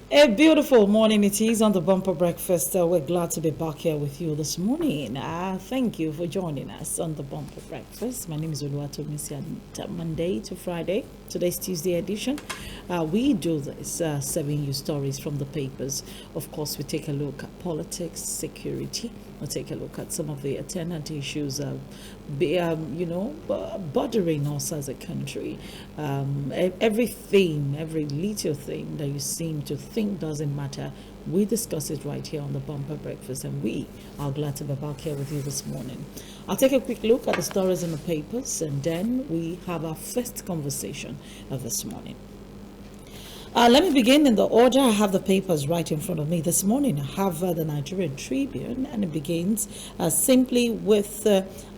A beautiful morning it is on the Bumper Breakfast. We're glad to be back here with you this morning. Thank you for joining us on the Bumper Breakfast. My name is Oluwatomisi, and Monday to Friday, today's Tuesday edition, we do this, serving you stories from the papers. Of course, we take a look at politics, security. We'll take a look at some of the attendant issues, bothering us as a country. Everything, every little thing that you seem to think doesn't matter, we discuss it right here on the Bumper Breakfast, and we are glad to be back here with you this morning. I'll take a quick look at the stories in the papers, and then we have our first conversation of this morning. Let me begin in the order. I have the papers right in front of me this morning. I have the Nigerian Tribune, and it begins simply with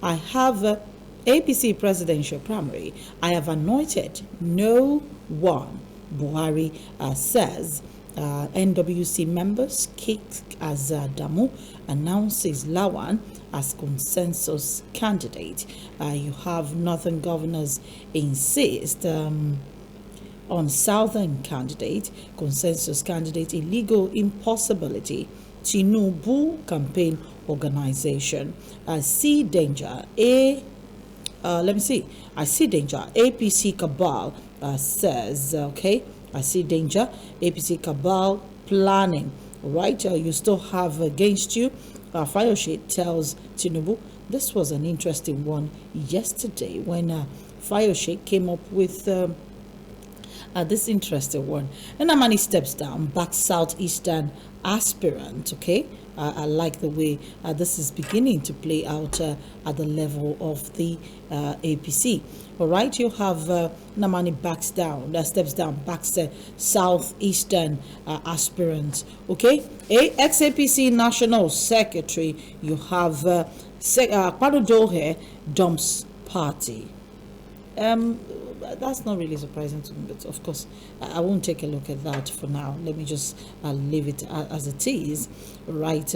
I have APC presidential primary. I have anointed no one, Buhari says. NWC members kicked as Damu announces Lawan as consensus candidate. You have Northern governors insist on Southern candidate, consensus candidate, illegal impossibility. Tinubu campaign organization. I see danger. I see danger. APC cabal says, okay, I see danger. APC cabal planning. Right, you still have against you. Fayoshe tells Tinubu. This was an interesting one yesterday when Fayoshe came up with this interesting one. Nnamani steps down, back southeastern aspirant. Okay, I like the way this is beginning to play out at the level of the APC. All right, you have Nnamani steps down, backs southeastern aspirant. Okay, ex-APC national secretary. You have Padudohe dumps party. That's not really surprising to me, but of course I won't take a look at that for now. Let me just leave it as it is. Right,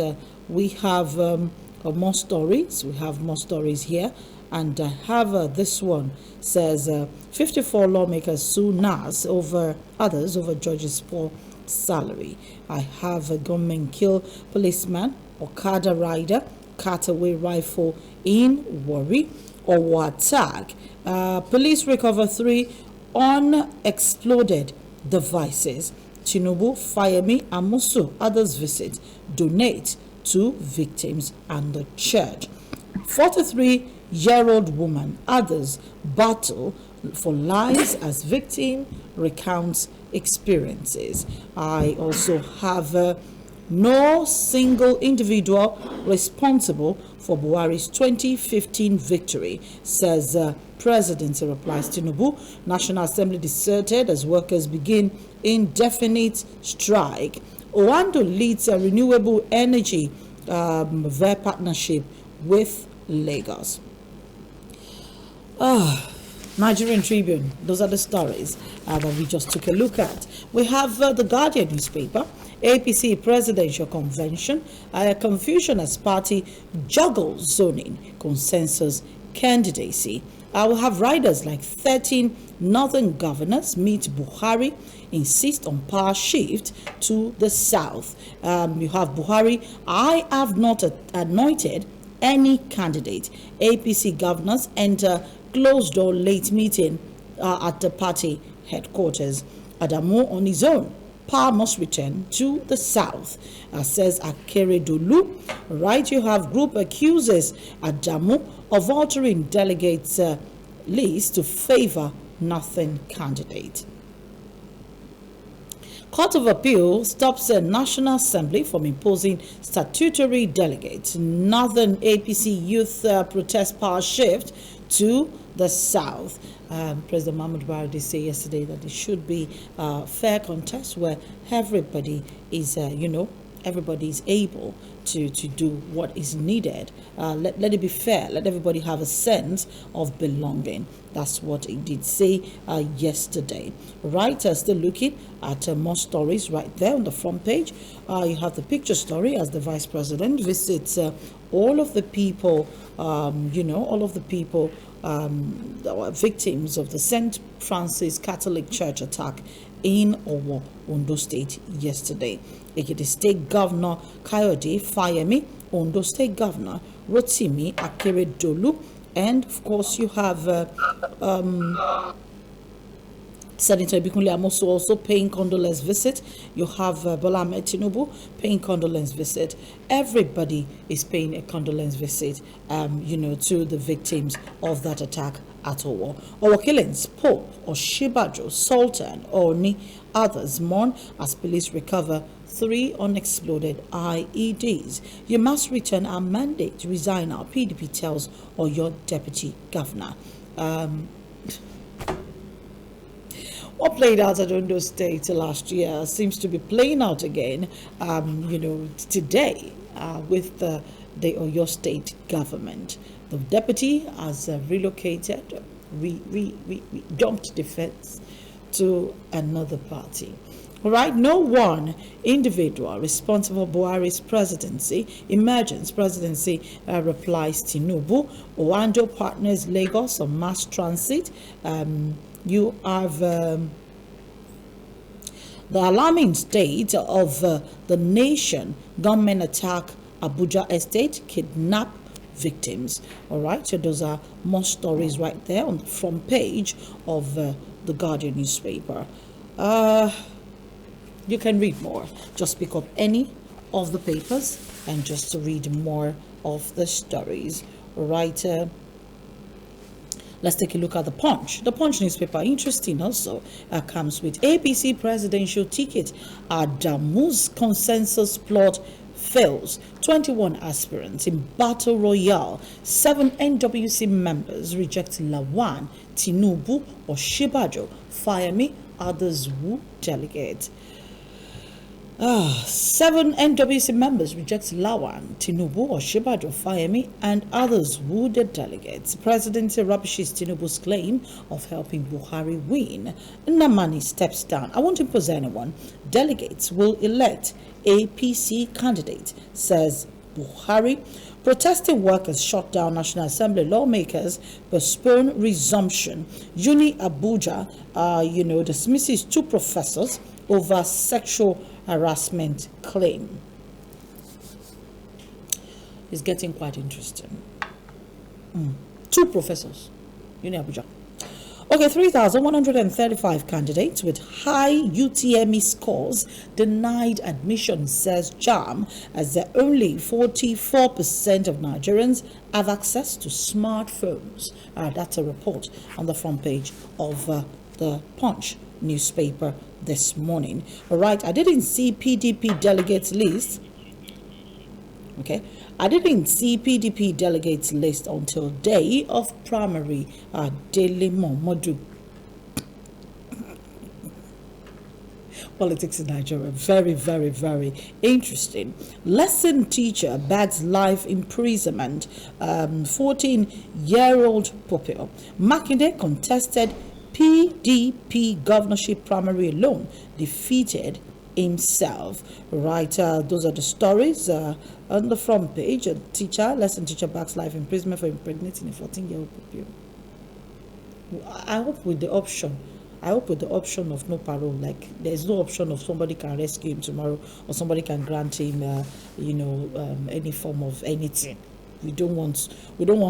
we have more stories. We have more stories here, and I have this one says 54 lawmakers sue NAS over others over George's poor salary. I have a gunman kill policeman, Okada rider, cut away rifle in Warri, or attack. Police recover 3 unexploded devices. Tinubu, Fayemi, Amusu, others visit, donate to victims and the church. 43-year-old woman, others battle for lives as victim recounts experiences. I also have no single individual responsible for Buhari's 2015 victory, says Presidency replies Tinubu. National Assembly deserted as workers begin indefinite strike. Owando leads a renewable energy their partnership with Lagos. Nigerian Tribune, those are the stories that we just took a look at. We have the Guardian newspaper, APC presidential convention, confusion as party juggles zoning, consensus candidacy. I will have riders like 13 northern governors meet Buhari, insist on power shift to the south. You have Buhari, I have not anointed any candidate. APC governors enter closed door late meeting at the party headquarters. Adamu on his own. Power must return to the south, says Akeredolu. Right, you have group accuses Adamu of altering delegates' list to favor nothing candidate. Court of Appeal stops the National Assembly from imposing statutory delegates. Northern APC youth protest power shift to the south. President Mahmoud Buhari did say yesterday that it should be a fair contest where everybody is, everybody is able to do what is needed. Let it be fair. Let everybody have a sense of belonging. That's what he did say yesterday. Right, still looking at more stories right there on the front page. You have the picture story as the Vice President visits all of the people, all of the people that were victims of the St. Francis Catholic Church attack in Owo, Ondo State yesterday. Ekiti State Governor Kayode Fayemi, Ondo State Governor Rotimi Akeredolu, and of course you have Senator Ibikunle Amosu also paying condolence visit. You have Bola Ahmed Tinubu paying condolence visit. Everybody is paying a condolence visit, to the victims of that attack at Owo. Owo killings, Pope, Oshibajo, Sultan, Oni, others mourn as police recover 3 unexploded IEDs. You must return our mandate, resign our PDP tells or your deputy governor. What played out at Ondo State last year seems to be playing out again, today with the Oyo State government. The deputy has relocated, we dumped defense to another party. All right, no one individual responsible for Buhari's emergence presidency replies Tinubu. Owando partners Lagos on mass transit. You have the alarming state of the nation. Gunmen attack Abuja estate, kidnap victims. All right, so those are more stories right there on the front page of the Guardian newspaper. You can read more. Just pick up any of the papers and just to read more of the stories. All right. Let's take a look at the Punch. The Punch newspaper, interesting also, comes with APC presidential ticket. Adamu's consensus plot fails. 21 aspirants in battle royale. 7 NWC members reject Lawan, Tinubu, Oshibajo, Fayemi, others who delegate. 7 NWC members reject Lawan, Tinubu, Oshibajo, Fayemi, and others who the delegates. President rubbishes Tinubu's claim of helping Buhari win. Namani steps down. I won't impose anyone. Delegates will elect APC candidate, says Buhari. Protesting workers shut down National Assembly. Lawmakers postpone resumption. Uni Abuja, dismisses 2 professors over sexual harassment claim. It's getting quite interesting. 2 professors, Uni Abuja. Okay, 3,135 candidates with high UTME scores denied admission, says JAM, as the only 44% of Nigerians have access to smartphones. That's a report on the front page of the Punch newspaper this morning. All right, I didn't see PDP delegates list. Okay, I didn't see PDP delegates list until day of primary. Daily Momodu. Politics in Nigeria, very, very, very interesting. Lesson teacher bags life imprisonment. 14-year-old Popeo. Makinde contested PDP governorship primary alone, defeated himself. Right, those are the stories on the front page. Lesson teacher backs life imprisonment for impregnating a 14-year-old pupil. I hope with the option of no parole, like there's no option of somebody can rescue him tomorrow or somebody can grant him any form of anything. We don't want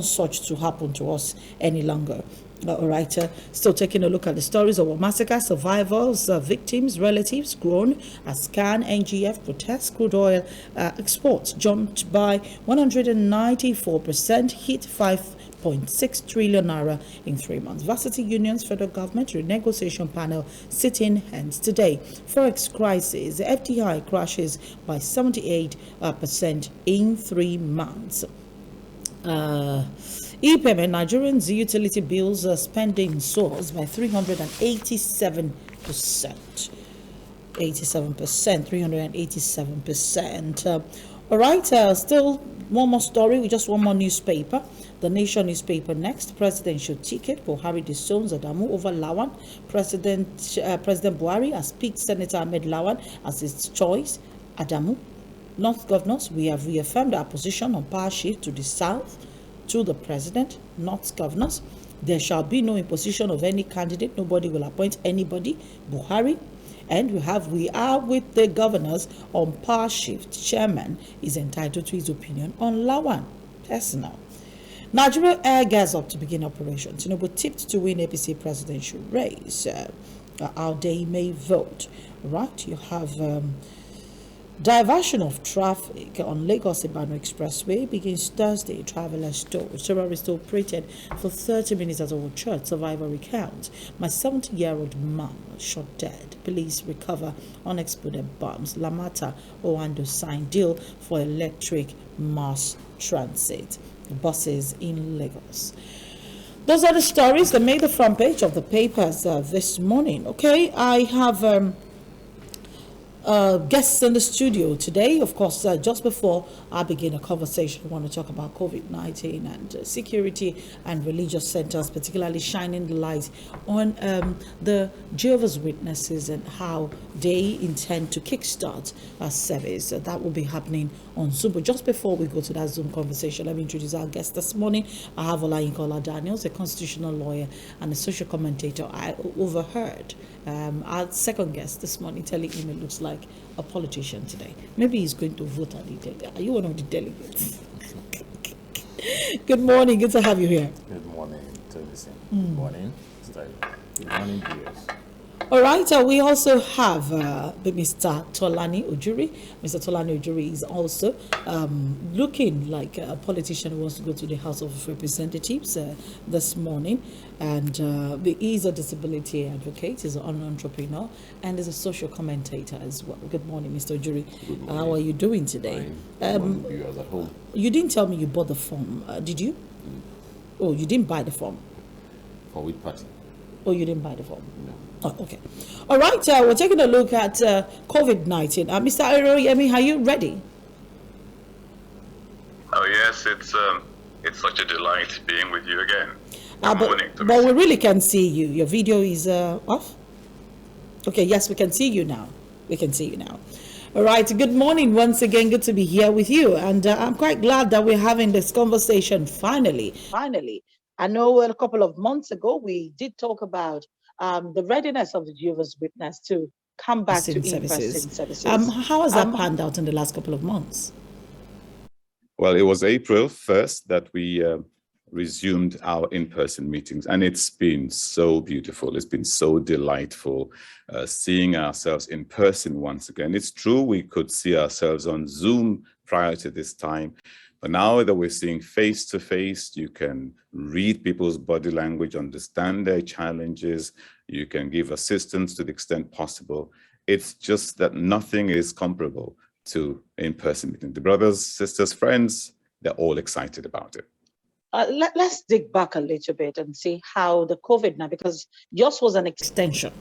such to happen to us any longer. All right, still taking a look at the stories of a massacre, survivors, victims, relatives grown as CAN NGF protests crude oil exports jumped by 194%, hit 5.6 trillion naira in 3 months. Varsity unions, federal government renegotiation panel sitting hence today. Forex crisis, the FDI crashes by 78% in 3 months. E-payment, Nigerians' utility bills spending soars by 387%. 387%. All right, still one more story with just one more newspaper. The Nation newspaper next. Presidential ticket. Buhari disowns Adamu over Lawan. President Buhari has picked Senator Ahmed Lawan as his choice. Adamu. North governors, we have reaffirmed our position on power shift to the south to the president. North governors, There shall be no imposition of any candidate. Nobody will appoint anybody. Buhari. And we are with the governors on power shift. Chairman is entitled to his opinion on Lawan. Personal. Nigeria Air gears up to begin operations. Tinubu tipped to win APC presidential race. How they may vote. Right? You have diversion of traffic on Lagos-Ibadan Expressway begins Thursday. Travelers told. Terrorists operated for 30 minutes at Old Church. Survivor recounts. My 70-year-old mom shot dead. Police recover unexploded bombs. Lamata Oando signed deal for electric mass transit buses in Lagos. Those are the stories that made the front page of the papers this morning. Okay, I have guests in the studio today. Of course, just before I begin a conversation, I want to talk about COVID-19 and security and religious centers, particularly shining the light on the Jehovah's Witnesses and how they intend to kickstart a service. That will be happening on Zoom. But just before we go to that Zoom conversation, let me introduce our guest this morning. I have Olayinka Daniels, a constitutional lawyer and a social commentator. I overheard our second guest this morning telling him it looks like a politician today. Maybe he's going to vote at the delegate. Are you one of the delegates? Good morning. Good to have you here. Good morning, Tobisin. Good morning, Style. Good morning, viewers. All right, we also have Mr. Tolani Ujuri. Mr. Tolani Ujuri is also looking like a politician who wants to go to the House of Representatives this morning. And he is a disability advocate, he's an entrepreneur, and is a social commentator as well. Good morning, Mr. Ujuri. Good morning. How are you doing today? Fine. Viewers at home. You didn't tell me you bought the form, did you? Oh, you didn't buy the form? For which party? Oh, you didn't buy the form? No. Oh, okay. All right, we're taking a look at COVID-19. Mr. Aroyemi, are you ready? Oh yes, it's such a delight being with you again. Good morning, but we really can see you. Your video is off? Okay, yes, we can see you now. We can see you now. All right, good morning once again. Good to be here with you. And I'm quite glad that we're having this conversation finally. Finally. I know a couple of months ago we did talk about the readiness of the Jehovah's Witness to come back to in-person services. How has that panned out in the last couple of months? Well, it was April 1st that we resumed our in-person meetings, and it's been so beautiful. It's been so delightful seeing ourselves in person once again. It's true we could see ourselves on Zoom prior to this time, but now that we're seeing face-to-face, you can read people's body language, understand their challenges, you can give assistance to the extent possible. It's just that nothing is comparable to in-person meeting. The brothers, sisters, friends, they're all excited about it. Let's dig back a little bit and see how the COVID-19, because yours was an extension.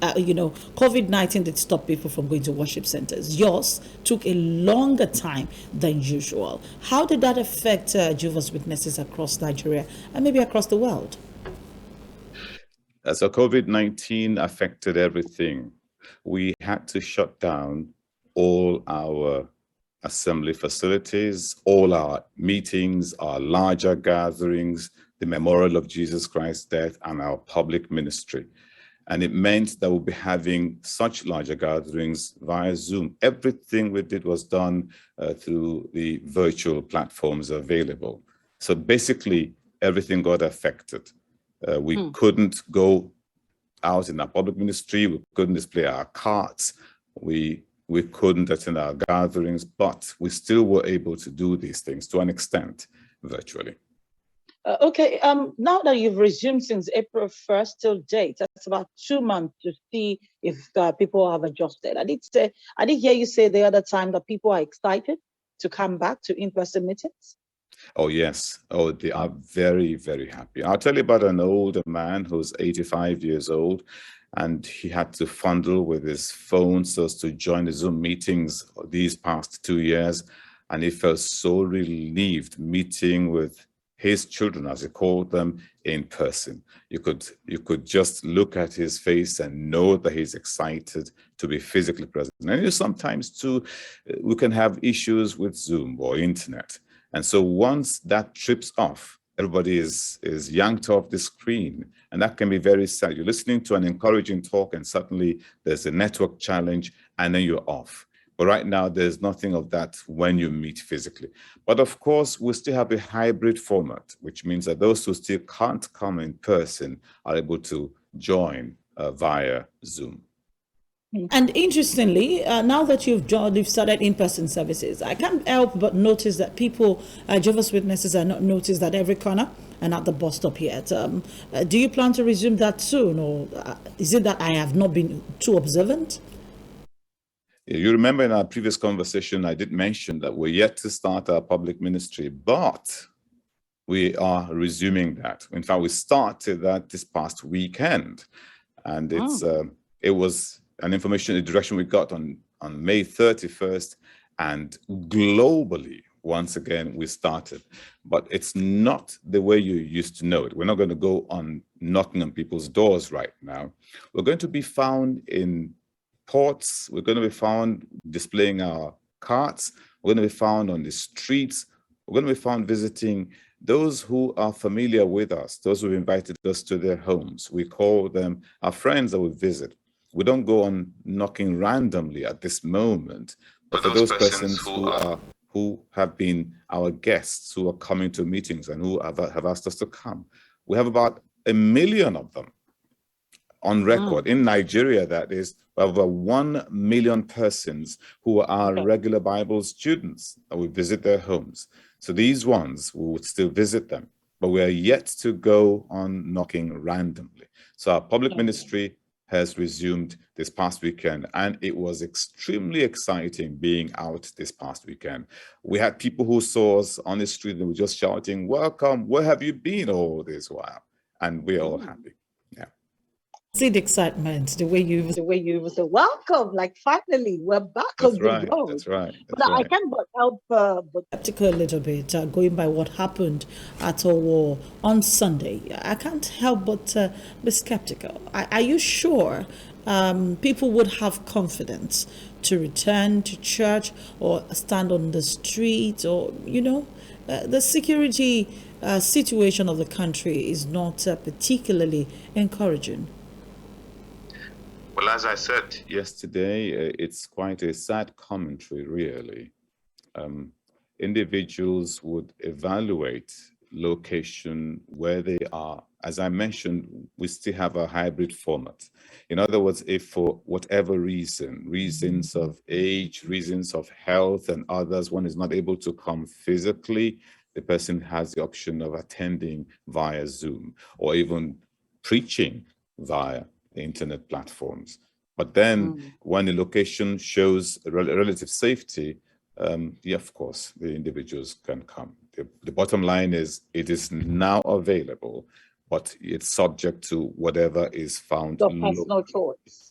COVID-19 did stop people from going to worship centers. Yours took a longer time than usual. How did that affect Jehovah's Witnesses across Nigeria and maybe across the world? So COVID-19 affected everything. We had to shut down all our assembly facilities, all our meetings, our larger gatherings, the memorial of Jesus Christ's death, and our public ministry. And it meant that we'll be having such larger gatherings via Zoom. Everything we did was done through the virtual platforms available. So basically, everything got affected. We couldn't go out in our public ministry. We couldn't display our cards. We couldn't attend our gatherings, but we still were able to do these things to an extent virtually. Okay, now that you've resumed since April 1st till date, that's about 2 months to see if people have adjusted. I did hear you say the other time that people are excited to come back to in-person meetings. Oh, yes. Oh, they are very, very happy. I'll tell you about an older man who's 85 years old, and he had to fondle with his phone so as to join the Zoom meetings these past 2 years. And he felt so relieved meeting with his children, as he called them, in person. You could just look at his face and know that he's excited to be physically present. And sometimes too, we can have issues with Zoom or internet. And so once that trips off, everybody is yanked off the screen, and that can be very sad. You're listening to an encouraging talk, and suddenly there's a network challenge, and then you're off. But right now, there's nothing of that when you meet physically. But of course, we still have a hybrid format, which means that those who still can't come in person are able to join via Zoom. And interestingly, now that you've started in-person services, I can't help but notice that people, Jehovah's Witnesses, are not noticed at every corner and at the bus stop yet. Do you plan to resume that soon, or is it that I have not been too observant? You remember in our previous conversation, I did mention that we're yet to start our public ministry, but we are resuming that. In fact, we started that this past weekend, and it was an information direction we got on May 31st, and globally, once again, we started. But it's not the way you used to know it. We're not going to go on knocking on people's doors right now. We're going to be found in ports. We're going to be found displaying our carts. We're going to be found on the streets. We're going to be found visiting those who are familiar with us, those who invited us to their homes. We call them our friends that we visit. We don't go on knocking randomly at this moment, but for those persons who have been our guests, who are coming to meetings and who have asked us to come. We have about 1 million of them on record. In Nigeria, that is, over 1 million persons who are regular Bible students, and we visit their homes. So these ones, we would still visit them, but we are yet to go on knocking randomly. So our public ministry has resumed this past weekend, and it was extremely exciting being out this past weekend. We had people who saw us on the street and were just shouting, "Welcome, where have you been all this while?" And we're all happy. See the excitement, the way you say, "Welcome!" Like finally, we're back on the road. That's right. I can't but help but skeptical a little bit, going by what happened at Owo on Sunday. I can't help but be skeptical. Are you sure people would have confidence to return to church or stand on the street, or the security situation of the country is not particularly encouraging? Well, as I said yesterday, it's quite a sad commentary, really. Individuals would evaluate location where they are. As I mentioned, we still have a hybrid format. In other words, if for whatever reasons of age, reasons of health and others, one is not able to come physically, the person has the option of attending via Zoom or even preaching via the internet platforms. But then when the location shows relative safety, of course, the individuals can come. The bottom line is it is now available, but it's subject to whatever is found. Your personal choice.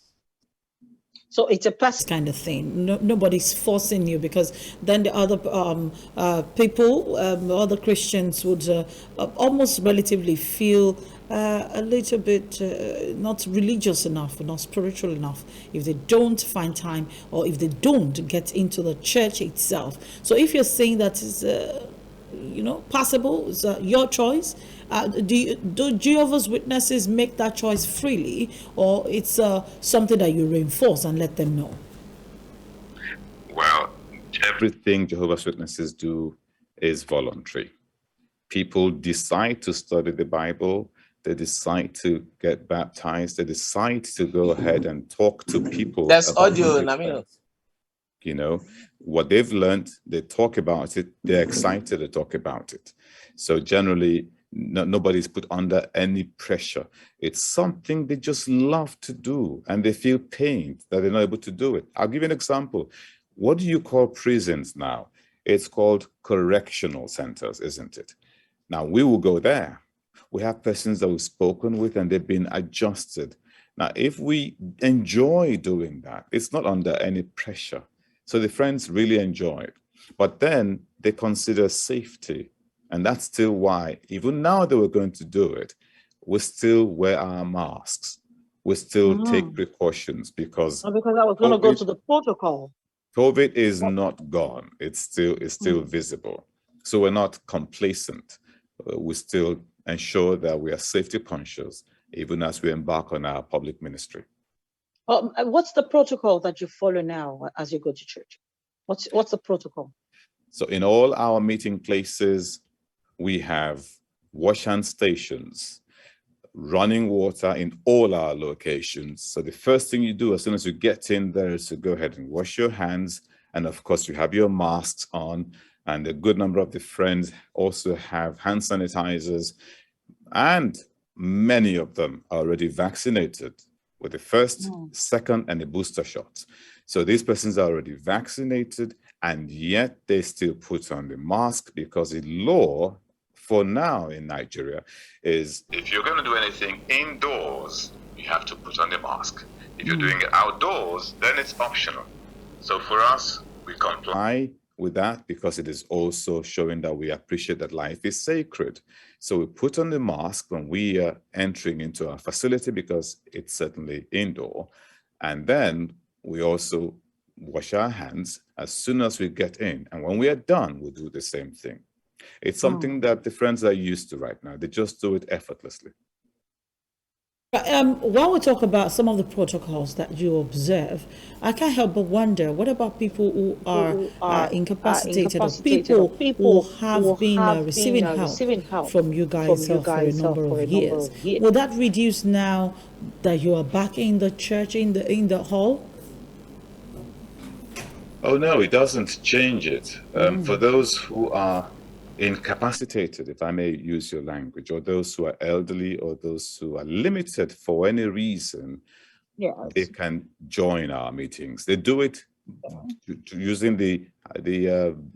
So it's a personal kind of thing. Nobody's forcing you, because then the other people, other Christians would almost relatively feel a little bit not religious enough, not spiritual enough, if they don't find time or if they don't get into the church itself. So if you're saying that is possible, it's your choice. Do Jehovah's Witnesses make that choice freely, or it's something that you reinforce and let them know? Well, everything Jehovah's Witnesses do is voluntary. People decide to study the Bible. They decide to get baptized. They decide to go ahead and talk to people. That's audio, Namino. What they've learned, they talk about it. They're excited to talk about it. So generally, nobody's put under any pressure. It's something they just love to do, and they feel pained that they're not able to do it. I'll give you an example. What do you call prisons now? It's called correctional centers, isn't it? Now, we will go there. We have persons that we've spoken with, and they've been adjusted. Now, if we enjoy doing that, it's not under any pressure. So the friends really enjoy it. But then they consider safety. And that's still why, even now that we're going to do it, we still wear our masks. We still take precautions because I was going to go to the protocol. COVID is not gone. It's still visible. So we're not complacent. we still ensure that we are safety conscious, even as we embark on our public ministry. What's the protocol that you follow now as you go to church? What's the protocol? So in all our meeting places, we have wash hand stations, running water in all our locations. So the first thing you do as soon as you get in there is to go ahead and wash your hands. And of course, you have your masks on, and a good number of the friends also have hand sanitizers, and many of them are already vaccinated with the first, second, and the booster shots. So these persons are already vaccinated, and yet they still put on the mask because the law for now in Nigeria is If you're going to do anything indoors, you have to put on the mask. If you're doing it outdoors, then it's optional. So for us, we comply with that because it is also showing that we appreciate that life is sacred. So we put on the mask when we are entering into our facility because it's certainly indoor. And then we also wash our hands as soon as we get in. And when we are done, we do the same thing. It's something that the friends are used to right now. They just do it effortlessly. While we talk about some of the protocols that you observe, I can't help but wonder, what about people who are incapacitated, or people who have been receiving help from you guys for a number of years? Will that reduce now that you are back in the church, in the hall? Oh, no, it doesn't change it. For those who are incapacitated, if I may use your language, or those who are elderly, or those who are limited for any reason, they can join our meetings. They do it using the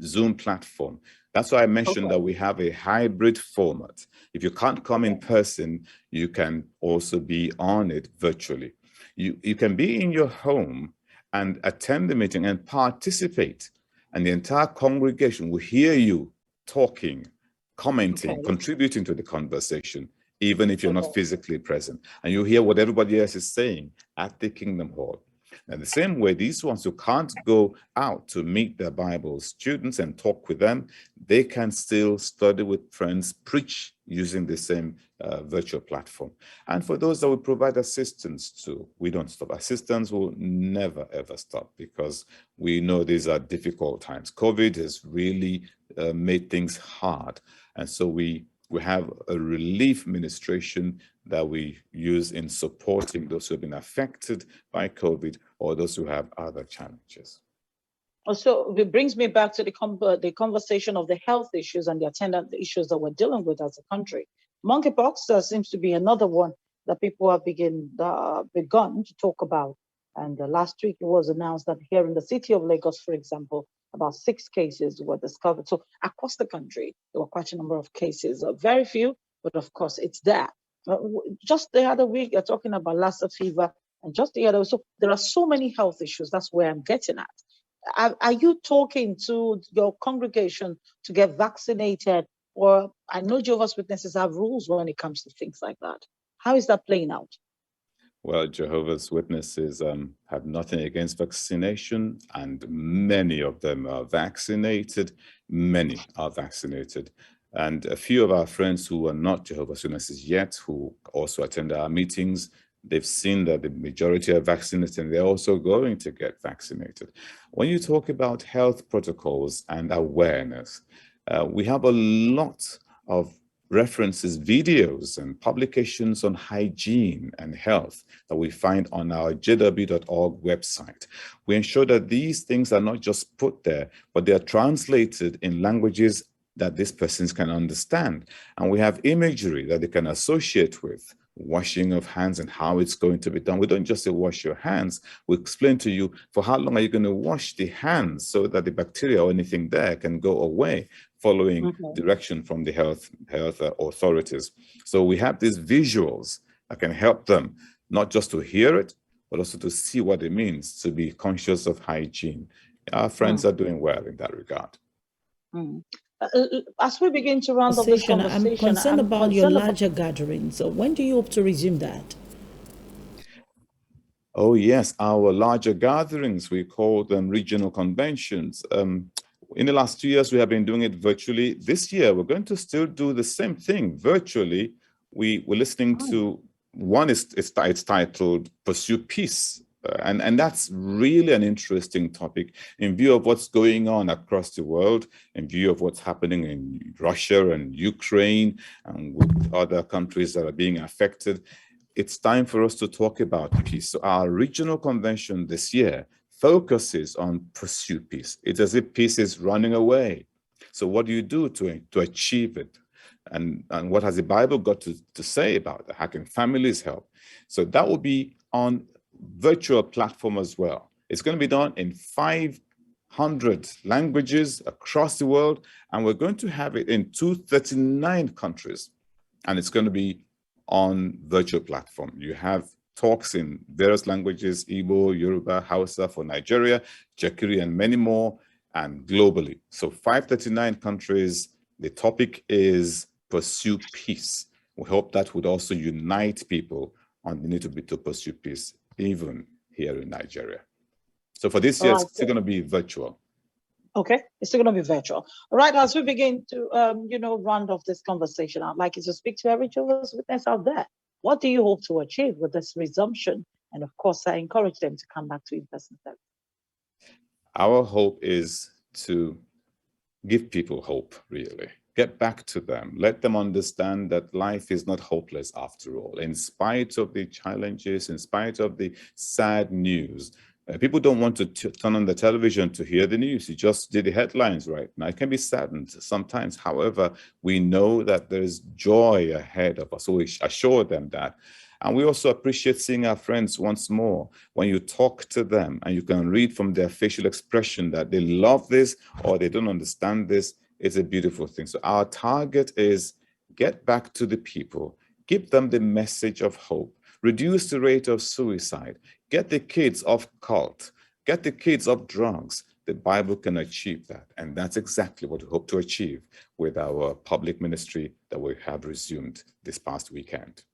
Zoom platform. That's why I mentioned that we have a hybrid format. If you can't come in person, you can also be on it virtually. You can be in your home and attend the meeting and participate, and the entire congregation will hear you talking, commenting, contributing to the conversation, even if you're not physically present. And you hear what everybody else is saying at the Kingdom Hall. And the same way, these ones who can't go out to meet their Bible students and talk with them, they can still study with friends, preach using the same virtual platform. And for those that we provide assistance to, we don't stop. Assistance will never, ever stop, because we know these are difficult times. COVID has really made things hard. And so we have a relief ministration that we use in supporting those who have been affected by COVID or those who have other challenges. So it brings me back to the conversation of the health issues and the attendant issues that we're dealing with as a country. Monkeypox seems to be another one that people have begun to talk about. And last week it was announced that here in the city of Lagos, for example, about 6 cases were discovered. So across the country, there were quite a number of cases. Very few, but of course it's there. Just the other week, you're talking about Lassa fever, and just the other. So there are so many health issues. That's where I'm getting at. Are you talking to your congregation to get vaccinated? Or I know Jehovah's Witnesses have rules when it comes to things like that. How is that playing out? Well, Jehovah's Witnesses have nothing against vaccination, and many of them are vaccinated. Many are vaccinated. And a few of our friends who are not Jehovah's Witnesses yet, who also attend our meetings, they've seen that the majority are vaccinated, and they're also going to get vaccinated. When you talk about health protocols and awareness, we have a lot of references, videos, and publications on hygiene and health that we find on our jw.org website. We ensure that these things are not just put there, but they are translated in languages that these persons can understand. And we have imagery that they can associate with washing of hands and how it's going to be done. We don't just say wash your hands. We explain to you for how long are you going to wash the hands so that the bacteria or anything there can go away, following direction from the health authorities. So we have these visuals that can help them not just to hear it, but also to see what it means to be conscious of hygiene. Our friends are doing well in that regard. As we begin to round up this conversation, I'm concerned about your larger gatherings. So when do you hope to resume that? Oh, yes, our larger gatherings, we call them regional conventions. In the last 2 years, we have been doing it virtually. This year, we're going to still do the same thing virtually. We're listening to one, it's titled Pursue Peace. And that's really an interesting topic in view of what's going on across the world, in view of what's happening in Russia and Ukraine and with other countries that are being affected. It's time for us to talk about peace. So our regional convention this year focuses on pursue peace. It's as if peace is running away. So what do you do to achieve it? And what has the Bible got to say about that? How can families help? So that will be on virtual platform as well. It's going to be done in 500 languages across the world, and we're going to have it in 239 countries, and it's going to be on virtual platform. You have talks in various languages: Igbo, Yoruba, Hausa for Nigeria, Jekiri, and many more, and globally. So 539 countries. The topic is pursue peace. We hope that would also unite people on the need to pursue peace, even here in Nigeria. So for this year, it's still going to be virtual. Okay, it's still going to be virtual. All right, as we begin to, round off this conversation, I'd like you to speak to every Jehovah's Witness out there. What do you hope to achieve with this resumption? And of course, I encourage them to come back to in-person service. Our hope is to give people hope, really. Get back to them. Let them understand that life is not hopeless after all. In spite of the challenges, in spite of the sad news, people don't want to turn on the television to hear the news. You just did the headlines right now. It can be saddened sometimes. However, we know that there is joy ahead of us. So we assure them that. And we also appreciate seeing our friends once more. When you talk to them and you can read from their facial expression that they love this or they don't understand this, it's a beautiful thing. So our target is get back to the people, give them the message of hope, reduce the rate of suicide, get the kids off cult, get the kids off drugs. The Bible can achieve that. And that's exactly what we hope to achieve with our public ministry that we have resumed this past weekend.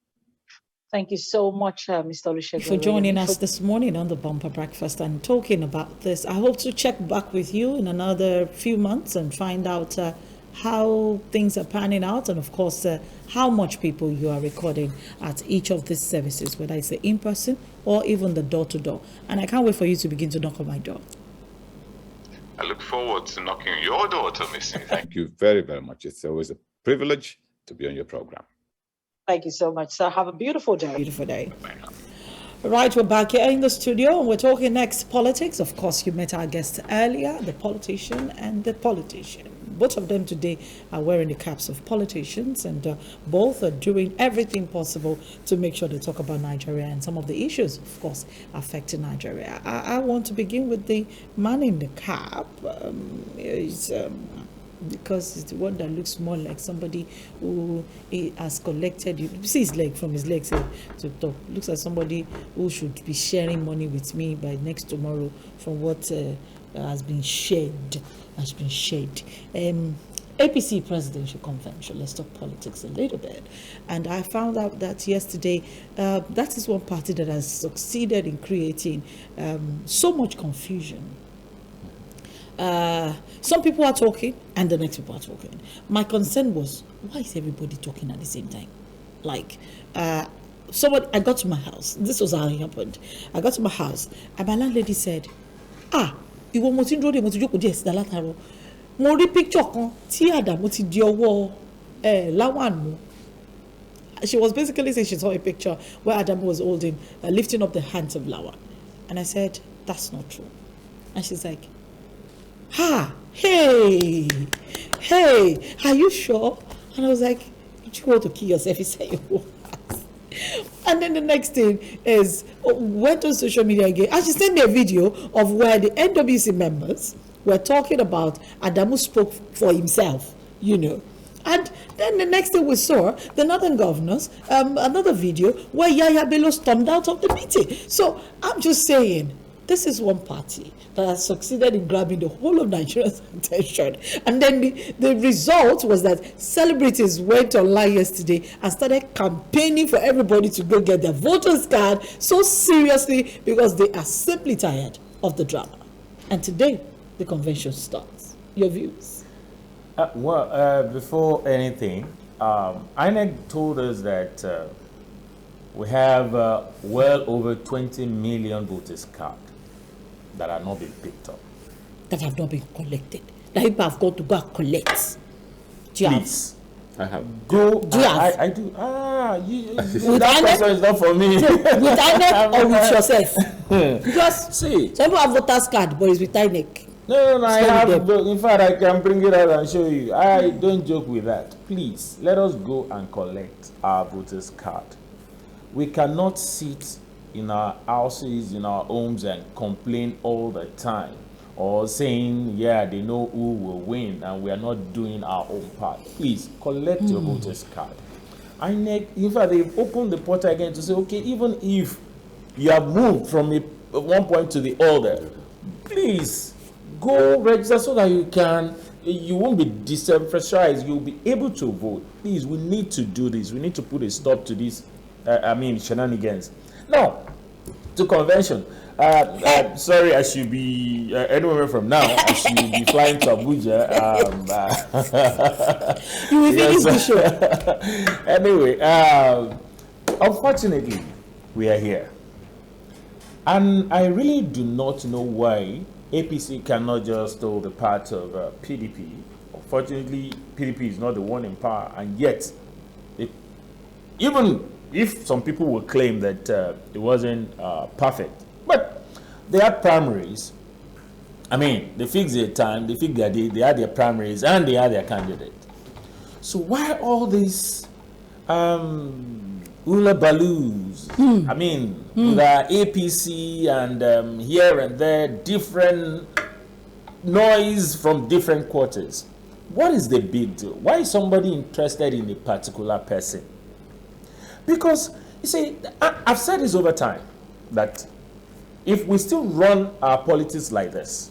Thank you so much, Mr. Olusegun, for joining us this morning on the Bumper Breakfast and talking about this. I hope to check back with you in another few months and find out how things are panning out, and of course, how much people you are recording at each of these services, whether it's the in-person or even the door-to-door. And I can't wait for you to begin to knock on my door. I look forward to knocking on your door, Tomisi. Thank you very, very much. It's always a privilege to be on your program. Thank you so much, sir. Have a beautiful day. Beautiful day. Right, we're back here in the studio and we're talking next politics. Of course, you met our guests earlier, the politician and the politician. Both of them today are wearing the caps of politicians, and both are doing everything possible to make sure they talk about Nigeria and some of the issues, of course, affecting Nigeria. I want to begin with the man in the cap. Because it's the one that looks more like somebody who has collected, you see his leg from his legs to top, looks like somebody who should be sharing money with me by next tomorrow from what has been shared. APC presidential convention. Let's talk politics a little bit. And I found out that yesterday, that is one party that has succeeded in creating so much confusion. Some people are talking and the next people are talking. My concern was, why is everybody talking at the same time? Like, I got to my house. This was how it happened. I got to my house and my landlady said, ìwọ mo ti ń dúró de mo ti jókòó díẹ̀ sí látàárọ̀. Mo rí picture kan tí Adamu ti di ọwọ́ Lawan mú. She was basically saying she saw a picture where Adamu was holding, lifting up the hands of Lawan. And I said, that's not true. And she's like, hey, are you sure? And I was like, you want to kill yourself? He said, you won't. And then the next thing is, went on social media again, and she sent me a video of where the NWC members were talking about Adamu spoke for himself, And then the next thing we saw, the Northern governors, another video where Yahya Bello stormed out of the meeting. So I'm just saying, this is one party that has succeeded in grabbing the whole of Nigeria's attention. And then the result was that celebrities went online yesterday and started campaigning for everybody to go get their voters card so seriously because they are simply tired of the drama. And today, the convention starts. your views. Before anything, INEC told us that we have well over 20 million voters cards that are not being picked up. That have not been collected. That people have got to go and collect. Do you have? Please. I have. Go. Do you have? I do. With That INEC? question is not for me. With INEC or with yourself? Because See. some people have voters card, but it's with INEC. No, I Sorry, have. Deb. In fact, I can bring it out and show you. I don't joke with that. Please, let us go and collect our voters card. We cannot sit in our houses, in our homes, and complain all the time, or saying, yeah, they know who will win, and we are not doing our own part. Please, collect your voters card. INEC, in fact, they've opened the portal again to say, okay, even if you have moved from one point to the other, please go register so that you won't be disenfranchised. You'll be able to vote. Please, we need to do this. We need to put a stop to this. Shenanigans. Now, to convention. Sorry, I should be anywhere from now. I should be flying to Abuja. You will finish the show. Anyway, unfortunately, we are here. And I really do not know why APC cannot just hold the part of PDP. Unfortunately, PDP is not the one in power, and yet, even if some people will claim that it wasn't perfect, but they had primaries. I mean, they fixed their time, they fixed their day, they had their primaries, and they had their candidate. So why all these hula baloos? I mean, with our APC and here and there, different noise from different quarters. What is the big deal? Why is somebody interested in a particular person? Because, you see, I've said this over time, that if we still run our politics like this,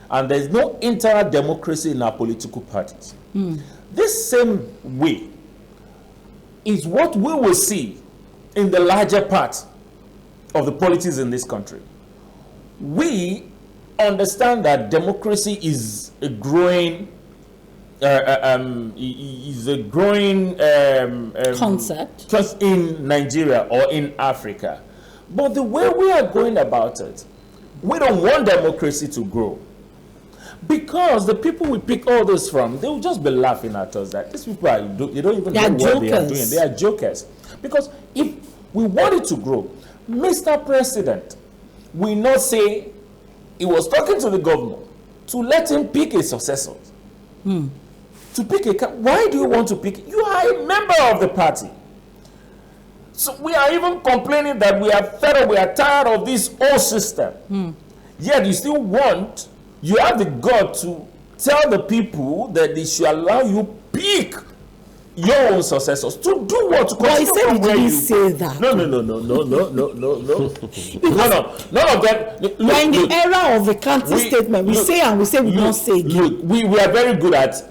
and there's no internal democracy in our political parties, this same way is what we will see in the larger part of the politics in this country. We understand that democracy is a growing Concept. just in Nigeria or in Africa. But the way we are going about it, we don't want democracy to grow. Because the people we pick all this from, they will just be laughing at us that these people they don't even know what they are doing. They are jokers. Because if we want it to grow, Mr. President will not say he was talking to the governor to let him pick a successor. To pick why do you want to pick? You are a member of the party. So we are even complaining that we are fed up, we are tired of this old system. Yet you still you have the gut to tell the people that they should allow you pick your own successors to do what? To But I said you didn't say that. No. None of them. We're in the era of a counting statement. We say and we say we don't say again. Look, we are very good at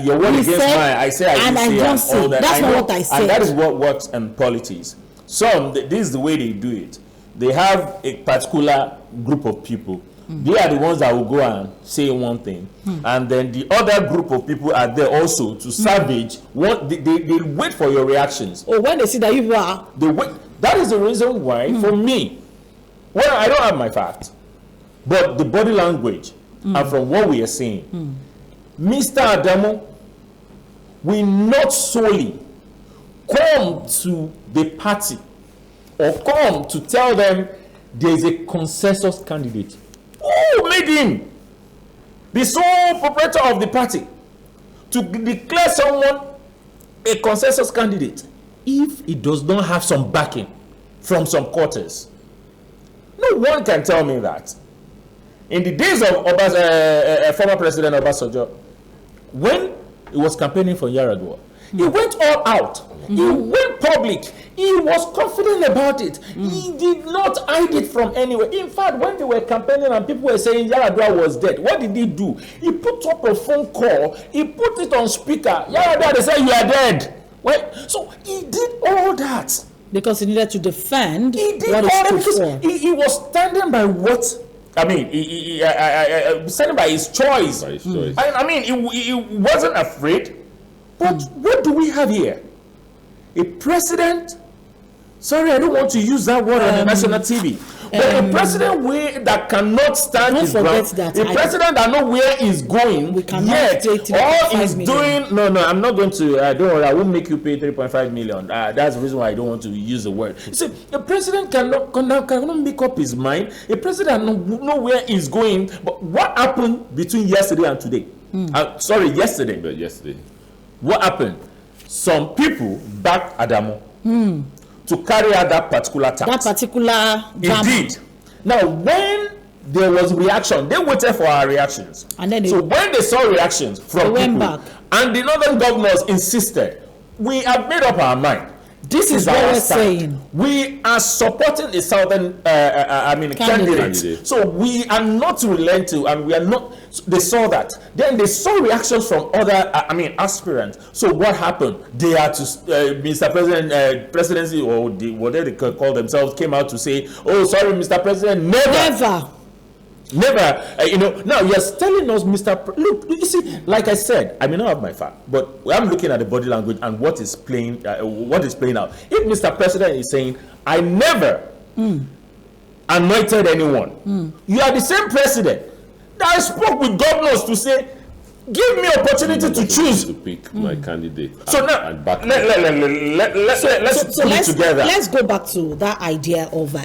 your word We against say, mine. I say and I don't say. all that. That's I not know, what I said. And that is what works in politics. Some, this is the way they do it. They have a particular group of people. They are the ones that will go and say one thing, and then the other group of people are there also to savage what they wait for your reactions. Or when they see that you are, They wait. That is the reason why, for me, well, I don't have my facts, but the body language and from what we are seeing, Mr. Adamo will not solely come to the party or come to tell them there is a consensus candidate. Who made him the sole proprietor of the party to declare someone a consensus candidate if he does not have some backing from some quarters? No one can tell me that. In the days of former President Obasanjo, when he was campaigning for Yar'Adua, he went all out. He went public. He was confident about it. He did not hide it from anywhere. In fact, when they were campaigning and people were saying Yar'Adua was dead, what did he do? He put up a phone call. He put it on speaker. Yar'Adua, they said, you are dead. Well, so he did all that. because he needed to defend He did what all that he stood because for. he was standing by what I mean, standing by his choice. By his choice. I mean, he wasn't afraid. But what do we have here? A president. Sorry, I don't want to use that word on the national TV. But a president that cannot stand his ground, a president that knows where he's going, we cannot yet all he's million. doing. No, I'm not going to. Don't worry, I won't make you pay 3.5 million. That's the reason why I don't want to use the word. You see, a president cannot make up his mind. A president know where he's going. But what happened between yesterday and today? Yesterday. But yesterday. What happened? Some people backed Adamo to carry out that particular task. That particular drama. Indeed. Now, when there was reaction, they waited for our reactions. And then so when they saw reactions from went people, back. and the northern governors insisted, we have made up our mind. This is what our we're stand. saying. We are supporting the southern, candidate. So we are not relenting, and we are not. They saw that. Then they saw reactions from other, aspirants. So what happened? They had to, Mr. President, presidency, or whatever they call themselves, came out to say, "Oh, sorry, Mr. President, never." Now you're telling us, look, you see, like I said, I may not have my fact, but I'm looking at the body language and what is playing out. If Mr. President is saying, I never anointed anyone, you are the same president that spoke with governors to say, give me opportunity to choose to pick my candidate. So now, let's put it together. Let's go back to that idea of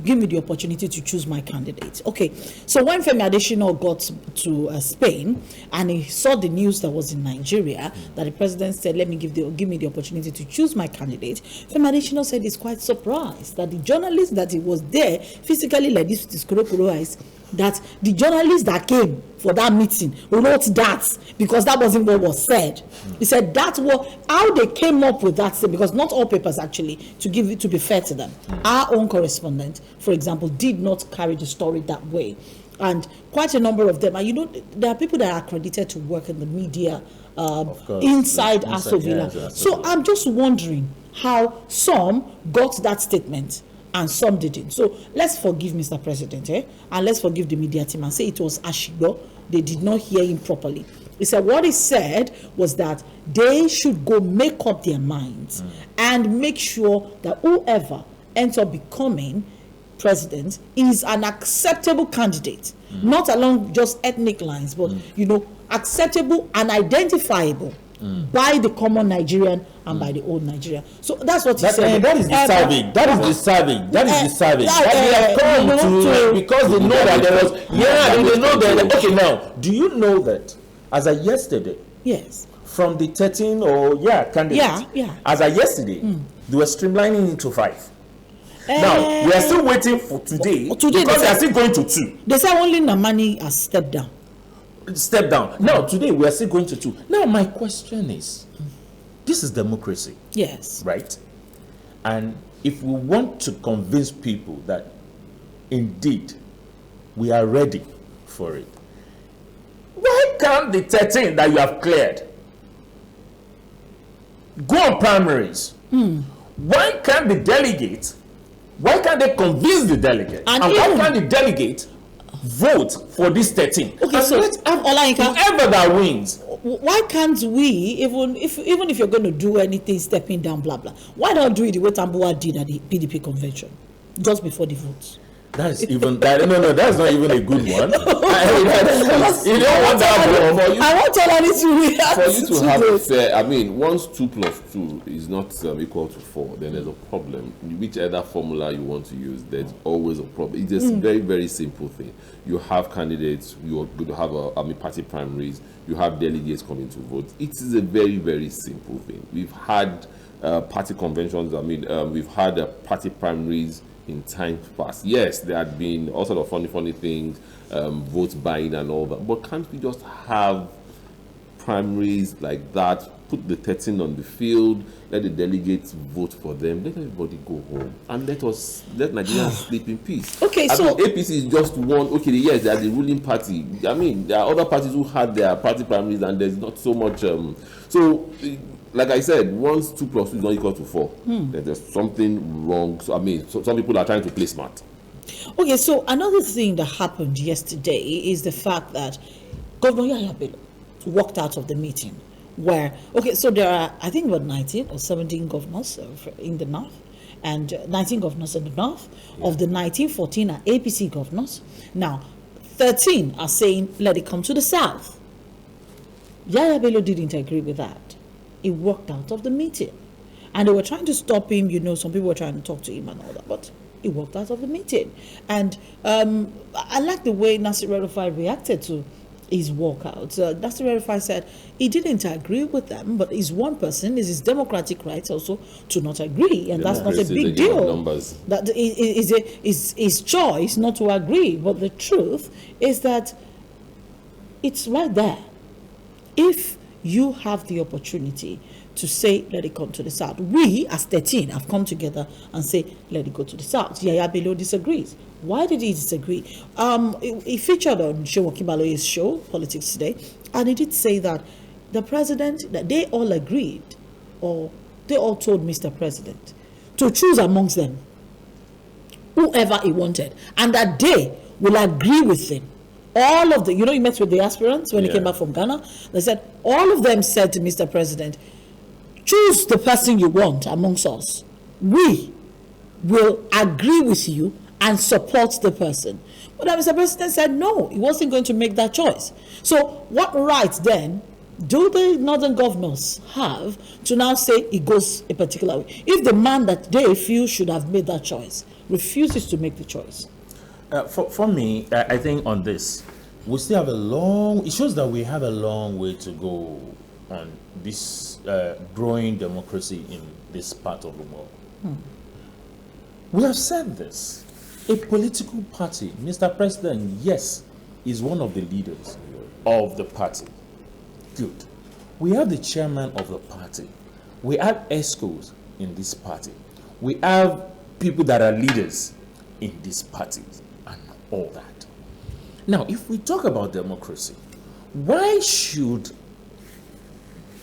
give me the opportunity to choose my candidate. Okay, so when Femi Adesina got to Spain and he saw the news that was in Nigeria that the president said, "Let me give me the opportunity to choose my candidate," Femi Adesina said he's quite surprised that the journalist that he was there physically, like this with his kuro eyes, that the journalist that came for that meeting wrote that, because that wasn't what was said. He said that's how they came up with that thing, because not all papers actually, to be fair to them. Our own correspondent, for example, did not carry the story that way. And quite a number of them, and there are people that are accredited to work in the media inside Aso Villa. So I'm just wondering how some got that statement and some didn't. So let's forgive Mr. President, and let's forgive the media team and say it was Ashigo. They did not hear him properly. He said what he said was that they should go make up their minds and make sure that whoever ends up becoming president is an acceptable candidate, not along just ethnic lines, but acceptable and identifiable by the common Nigerian and by the old Nigerian. So that's what he said. That is deserving. That is deserving. That they have come to because they know that there was. They know that. Okay, now, do you know that as of yesterday? Yes. From the 13 candidates. Yeah. As of yesterday, they were streamlining into 5. Now we are still waiting for today because they are still going to 2. They say only Namani has stepped down. Now today we are still going to 2. Now my question is, this is democracy. Yes. Right? And if we want to convince people that indeed we are ready for it, why can't the 13 that you have cleared go on primaries? Why can't the delegates, why can't they convince the delegate? And why can't the delegate vote for this 13? Okay, so whoever that wins. Why can't we, even if you're going to do anything, stepping down, blah blah, why not do it the way Tambuwa did at the PDP convention, just before the votes? That's even that. No, that's not even a good one. You don't want that. I want for you to have a fair. Once 2 + 2 is not equal to 4, then there's a problem. Whichever formula you want to use, there's always a problem. It's just a very, very simple thing. You have candidates. You are going to have party primaries. You have delegates coming to vote. It is a very, very simple thing. We've had party conventions. We've had party primaries in time past. Yes, there had been all sort of funny things, vote buying and all that. But can't we just have primaries like that? Put the 13 on the field, let the delegates vote for them, let everybody go home, and let Nigerians sleep in peace. Okay, so APC is just one. Okay, yes, they are the ruling party. There are other parties who had their party primaries, and there's not so much. So, like I said, once 2 + 2 is not equal to 4, then there's something wrong. So some people are trying to play smart. Okay, so another thing that happened yesterday is the fact that Governor Yahya Bello walked out of the meeting where, okay, so there are, I think about 19 or 17 governors in the north, and 19 governors in the north. Of the 19, 14 are APC governors. Now, 13 are saying, let it come to the south. Yahya Bello didn't agree with that. He walked out of the meeting. And they were trying to stop him, some people were trying to talk to him and all that, but he walked out of the meeting. And I like the way Nasir El-Rufai reacted to his walkout. Nasir El-Rufai said he didn't agree with them, but he's one person, it's his democratic rights also to not agree, and that's not a big deal. That is his choice not to agree. But the truth is that it's right there. If you have the opportunity to say, let it come to the south. We, as 13, have come together and say, let it go to the south. Yahya Bello disagrees. Why did he disagree? He featured on Seun Okinbaloye's show, Politics Today, and he did say that the president, that they all agreed, or they all told Mr. President to choose amongst them whoever he wanted, and that they will agree with him. All of the, he met with the aspirants when he came back from Ghana. They said, all of them said to Mr. President, choose the person you want amongst us. We will agree with you and support the person. But Mr. President said no, he wasn't going to make that choice. So what right then do the northern governors have to now say it goes a particular way? If the man that they feel should have made that choice refuses to make the choice. For me, I think on this, we still have it shows that we have a long way to go on this growing democracy in this part of the world. We have said this. A political party, Mr. President, yes, is one of the leaders of the party. Good. We have the chairman of the party. We have ESCOs in this party. We have people that are leaders in this party and all that. Now, if we talk about democracy, why should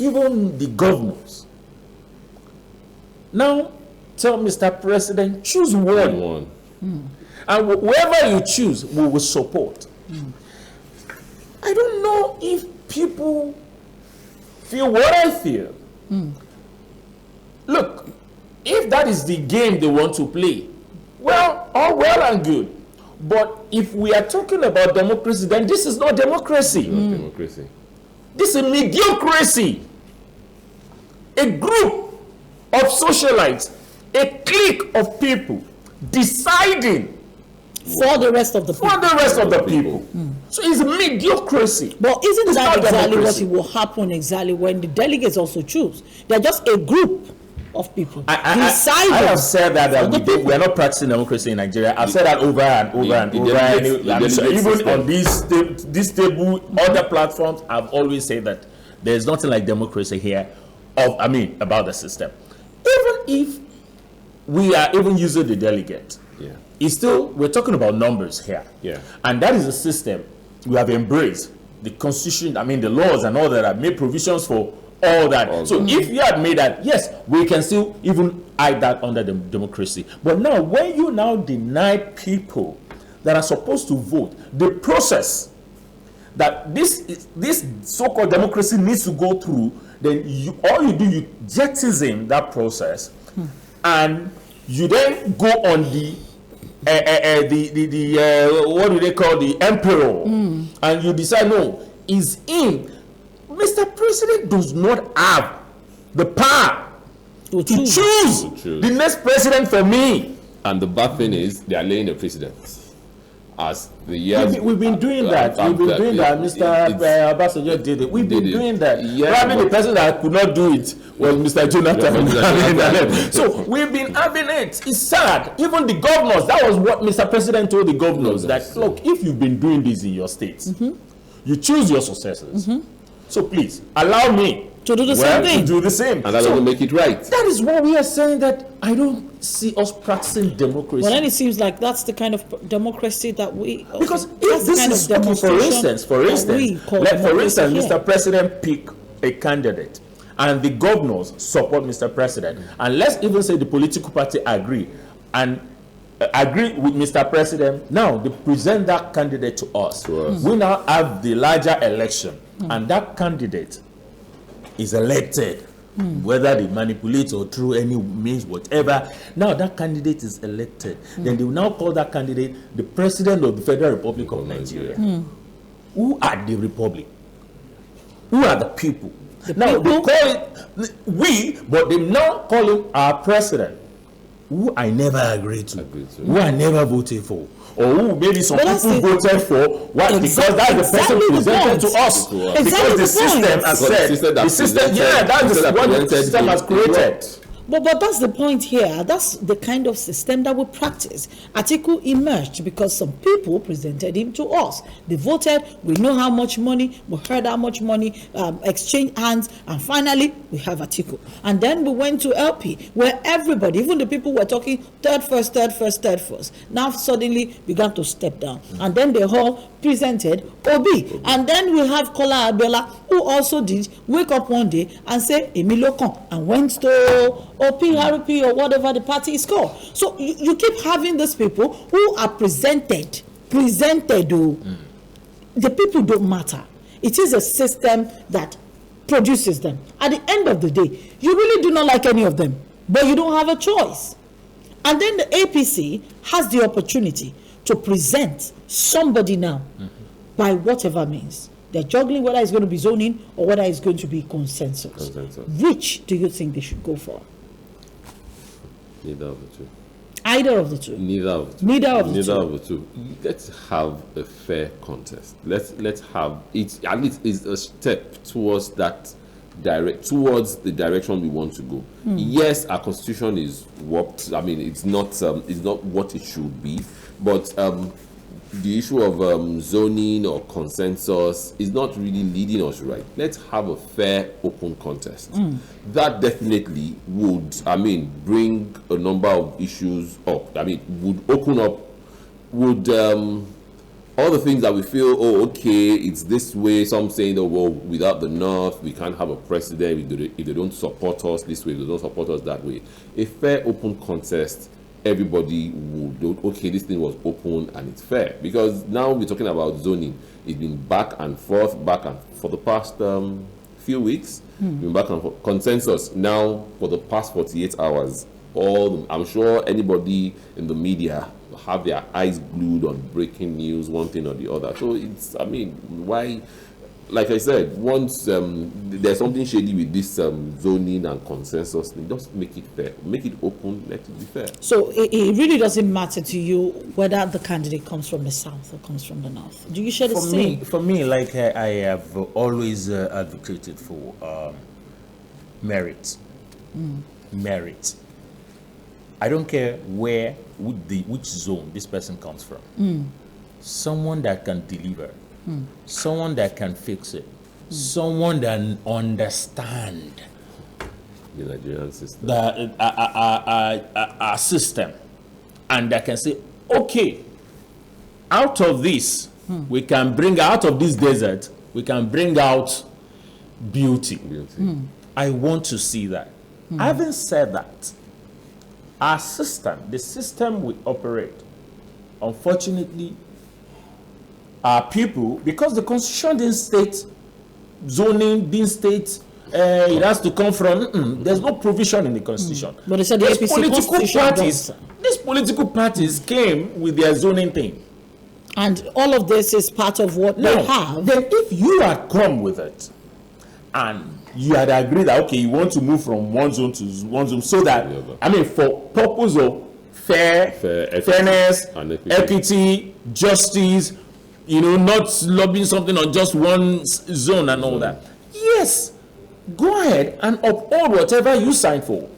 even the governors now tell Mr. President, choose one. And whoever you choose, we will support. I don't know if people feel what I feel. Look, if that is the game they want to play, well, all well and good. But if we are talking about democracy, then this is not democracy. Not democracy. This is mediocracy. A group of socialites, a clique of people deciding for the rest of the people. So it's mediocrity. But isn't that exactly what it will happen exactly when the delegates also choose? They're just a group of people deciding. I have said that we are not practicing democracy in Nigeria. I've said that over and over and over. Even on this table, other platforms, I've always said that there's nothing like democracy here. About the system. Even if we are even using the delegate, it's still, we're talking about numbers here. And that is a system we have embraced. The constitution, the laws and all that have made provisions for all that. So if you had made that, yes, we can still even hide that under the democracy. But now, when you now deny people that are supposed to vote, the process that this so-called democracy needs to go through, then you jettison that process, and you then go on the what do they call, the emperor, and you decide no, is in. Mr. President does not have the power to choose the next president for me. And the bad thing is, they are laying the precedent. As the years we've been doing that. We've been doing that. Mr. Obasanjo did it. We've been doing that. Probably the person that could not do it was Mr. Jonathan. So we've been having it. It's sad. Even the governors, that was what Mr. President told the governors, that look, if you've been doing this in your states, you choose your successors. So please allow me to do the same thing. To do the same. And that doesn't make it right. That is what we are saying, that I don't see us practicing democracy. Well, then it seems like that's the kind of democracy that we... Because if this is, for instance, Mr. President pick a candidate and the governors support Mr. President, and let's even say the political party agree, and agree with Mr. President. Now they present that candidate to us. We now have the larger election, and that candidate is elected, whether they manipulate or through any means, whatever. Now that candidate is elected. Then they will now call that candidate the President of the Federal Republic of Nigeria. Who are the Republic? Who are the people? Now they call it we, but they now call him our President, who I never agreed to, who I never voted for, or who maybe some people voted for. Why? Because that's the person presented to us. Because the system has said, the system, that's what the system has created. But that's the point here. That's the kind of system that we practice. Atiku emerged because some people presented him to us. They voted. We know how much money. We heard how much money exchanged hands, and finally we have Atiku. And then we went to LP, where everybody, even the people were talking third first, now suddenly began to step down. And then they all presented Obi. And then we have Kola Abiola, who also did wake up one day and say Emilokon, and went to PRP or whatever the party is called. So you keep having these people who are presented. The people don't matter. It is a system that produces them. At the end of the day, you really do not like any of them, but you don't have a choice. And then the APC has the opportunity to present somebody now by whatever means. They're juggling whether it's going to be zoning or whether it's going to be consensus. Which do you think they should go for? Neither of the two. Either of the two. Neither of the two. Neither of the Neither two. of the two. Let's have a fair contest. Let's have it. At least is a step towards that towards the direction we want to go. Yes, our constitution is warped. I mean, it's not what it should be. But the issue of zoning or consensus is not really leading us right. Let's have a fair, open contest. That definitely would, bring a number of issues up. Would open up, all the things that we feel, okay, it's this way. Some saying, without the North, we can't have a president if they don't support us this way, if they don't support us that way. A fair, open contest, everybody would, okay, this thing was open and it's fair. Because now we're talking about zoning. It's been back and forth for the past few weeks. Been back and forth. Consensus now for the past 48 hours. I'm sure anybody in the media have their eyes glued on breaking news, one thing or the other. So it's, why? Like I said, once there's something shady with this zoning and consensus thing, just make it fair, make it open, let it be fair. So it really doesn't matter to you whether the candidate comes from the south or comes from the north. Do you share the same? For me, like I have always advocated for merit. Merit. I don't care which zone this person comes from. Someone that can deliver. Someone that can fix it, someone that understand The Nigerian system, our system, and that can say, okay, out of this, we can bring out of this desert, we can bring out beauty. I want to see that. Having said that, our system, the system we operate, unfortunately, our people, because the constitution didn't state zoning, didn't state it has to come from, there's no provision in the constitution. But they said the APC these political parties came with their zoning thing. And all of this is part of what they have. Then if you had come with it, and you had agreed that, okay, you want to move from one zone to one zone, so that, for purpose of fairness, and equity, justice, not lobbying something on just one zone and all that. Yes, go ahead and uphold whatever you signed for.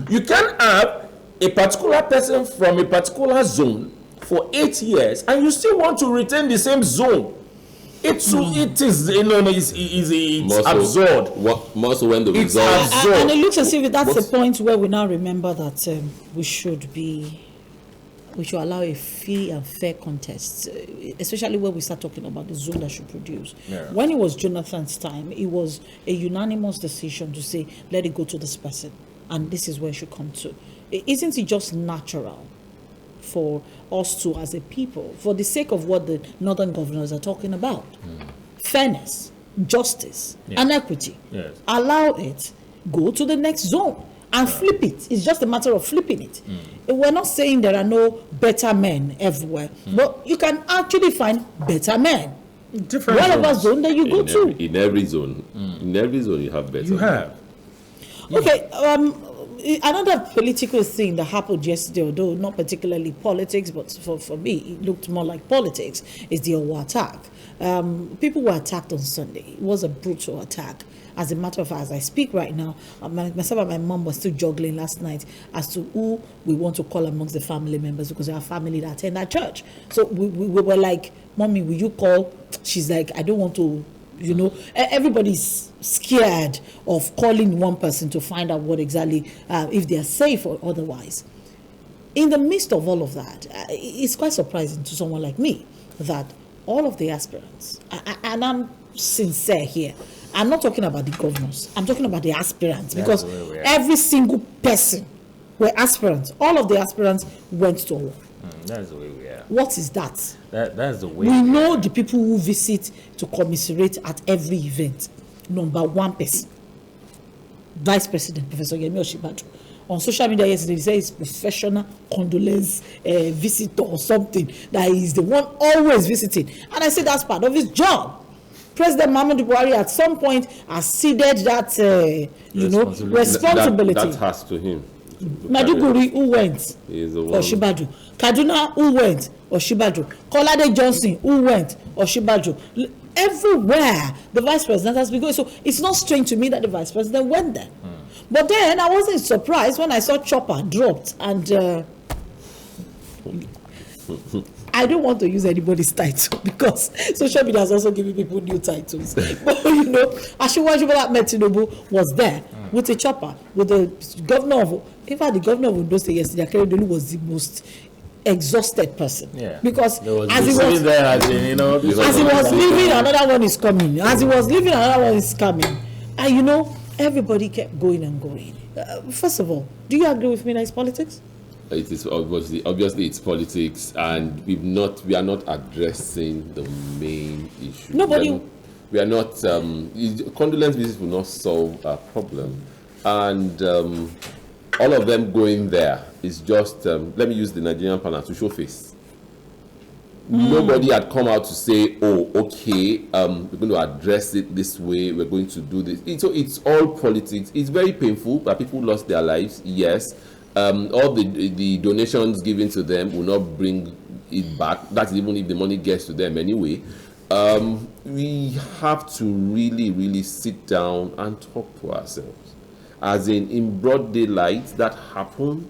You can have a particular person from a particular zone for 8 years, and you still want to retain the same zone. It's absurd. More so when the results. And it looks as if that's the point where we now remember that we should allow a free and fair contest, especially when we start talking about the zone that should produce. When it was Jonathan's time, it was a unanimous decision to say, let it go to this person, and this is where it should come to. Isn't it just natural for us to, as a people, for the sake of what the northern governors are talking about. Fairness, justice, and equity. Yes. Allow it, go to the next zone and flip it. It's just a matter of flipping it. We're not saying there are no better men everywhere, but you can actually find better men. Different Whatever zones. zone that you go to. In every zone, you have better. You have. Okay, another political thing that happened yesterday, although not particularly politics, but for me, it looked more like politics, is the Owo attack. People were attacked on Sunday. It was a brutal attack. As a matter of fact, as I speak right now, myself and my mom were still juggling last night as to who we want to call amongst the family members, because we have family that attend that church. So we were like, Mommy, will you call? She's like, I don't want to, everybody's scared of calling one person to find out what exactly, if they are safe or otherwise. In the midst of all of that, it's quite surprising to someone like me that all of the aspirants, and I'm sincere here, I'm not talking about the governors, I'm talking about the aspirants, because every single person were aspirants. All of the aspirants went to Owo. That's the way we are. What is that? That's the way. We know the people who visit to commiserate at every event. Number one person, Vice President Professor Yemi Osinbajo. On social media yesterday, he said it's professional condolence visitor or something, that is the one always visiting. And I said that's part of his job. President Muhammadu Buhari at some point has ceded that, responsibility. That has to him. Maiduguri, who went? He is the one. Osinbajo. Kaduna, who went? Osinbajo. Kolade Johnson, who went? Osinbajo. Everywhere the vice president has been going. So it's not strange to me that the vice president went there. But then I wasn't surprised when I saw Chopper dropped, and I don't want to use anybody's title because social media has also given people new titles. But Asiwaju Bola Ahmed Tinubu was there with a chopper, with the governor of, in fact, the governor of Ondo State yesterday, Akeredolu, was the most exhausted person. Yeah. Because as he was there, as he was leaving, another one is coming. As he was leaving, another one is coming. And everybody kept going and going. First of all, do you agree with me that it's politics? It is obviously it's politics, and we are not addressing the main issue. Nobody. We are not. Condolence visits will not solve our problem, and all of them going there is just. Let me use the Nigerian parlance to show face. Nobody had come out to say, "Oh, okay, we're going to address it this way. We're going to do this." So it's all politics. It's very painful that people lost their lives. Yes. All the donations given to them will not bring it back. That's even if the money gets to them anyway. We have to really, really sit down and talk to ourselves. As in broad daylight, that happened.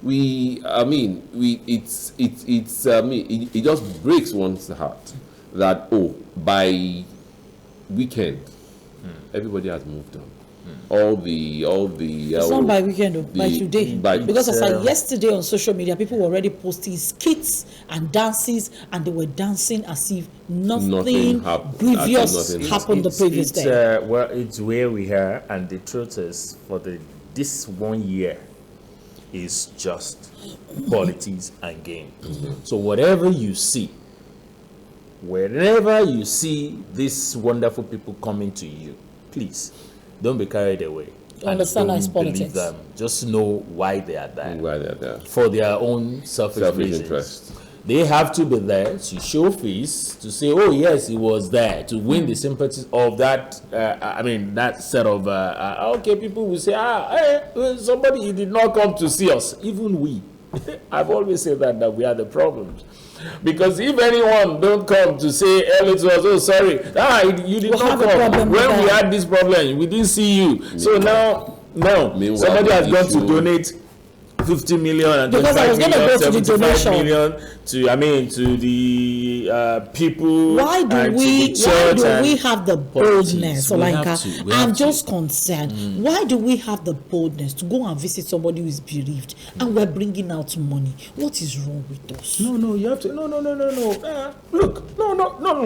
It just breaks one's heart that, by weekend, everybody has moved on. All the it's not by weekend, by today. Because as I yesterday on social media, people were already posting skits and dances, and they were dancing as if nothing previous happened the previous day. It's where we are, and the truth is, for this 1 year is just politics and game. So wherever you see these wonderful people coming to you, please don't be carried away. Understand it's politics. Them. Just know why they are there. Why they are there. For their own selfish interest. They have to be there to show face, to say, oh yes, he was there, to win the sympathies of that, that set of, okay, people will say, somebody, he did not come to see us. Even we. I've always said that we are the problems. Because if anyone don't come to say early to us, oh sorry, you did not come when we had this problem, we didn't see you. So now somebody has gone to donate 50 million and because 25 million, 75 donation. million to the people. Why do we have the boldness, Olayinka? I'm just concerned. Why do we have the boldness to go and visit somebody who is bereaved and we're bringing out money? What is wrong with us? No, you have to. No. Look, no.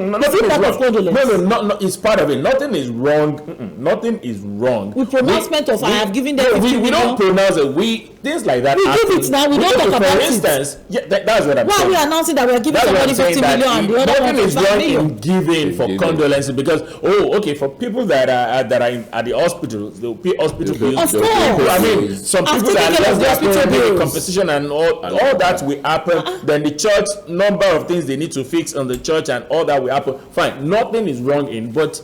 Nothing is wrong. No. It's part of it. Nothing is wrong. Nothing is wrong. With pronouncement of I have given them 50 we don't pronounce it. things like that. We give happen. it now, we don't Okay, talk about For it. instance, yeah, that's what I'm Why are saying. we announcing that we are giving That's what somebody I'm saying, 50 that million and the other nothing one is 5 wrong million? in giving for Giving. condolences because for people that are at the hospital, they'll pay hospital bills. Of They'll pay- course. I mean, some I've people that taken care of lost the their hospital parent, bills. compensation and all that will happen. Then the church number of things they need to fix on the church and all that will happen. Fine, nothing is wrong in, but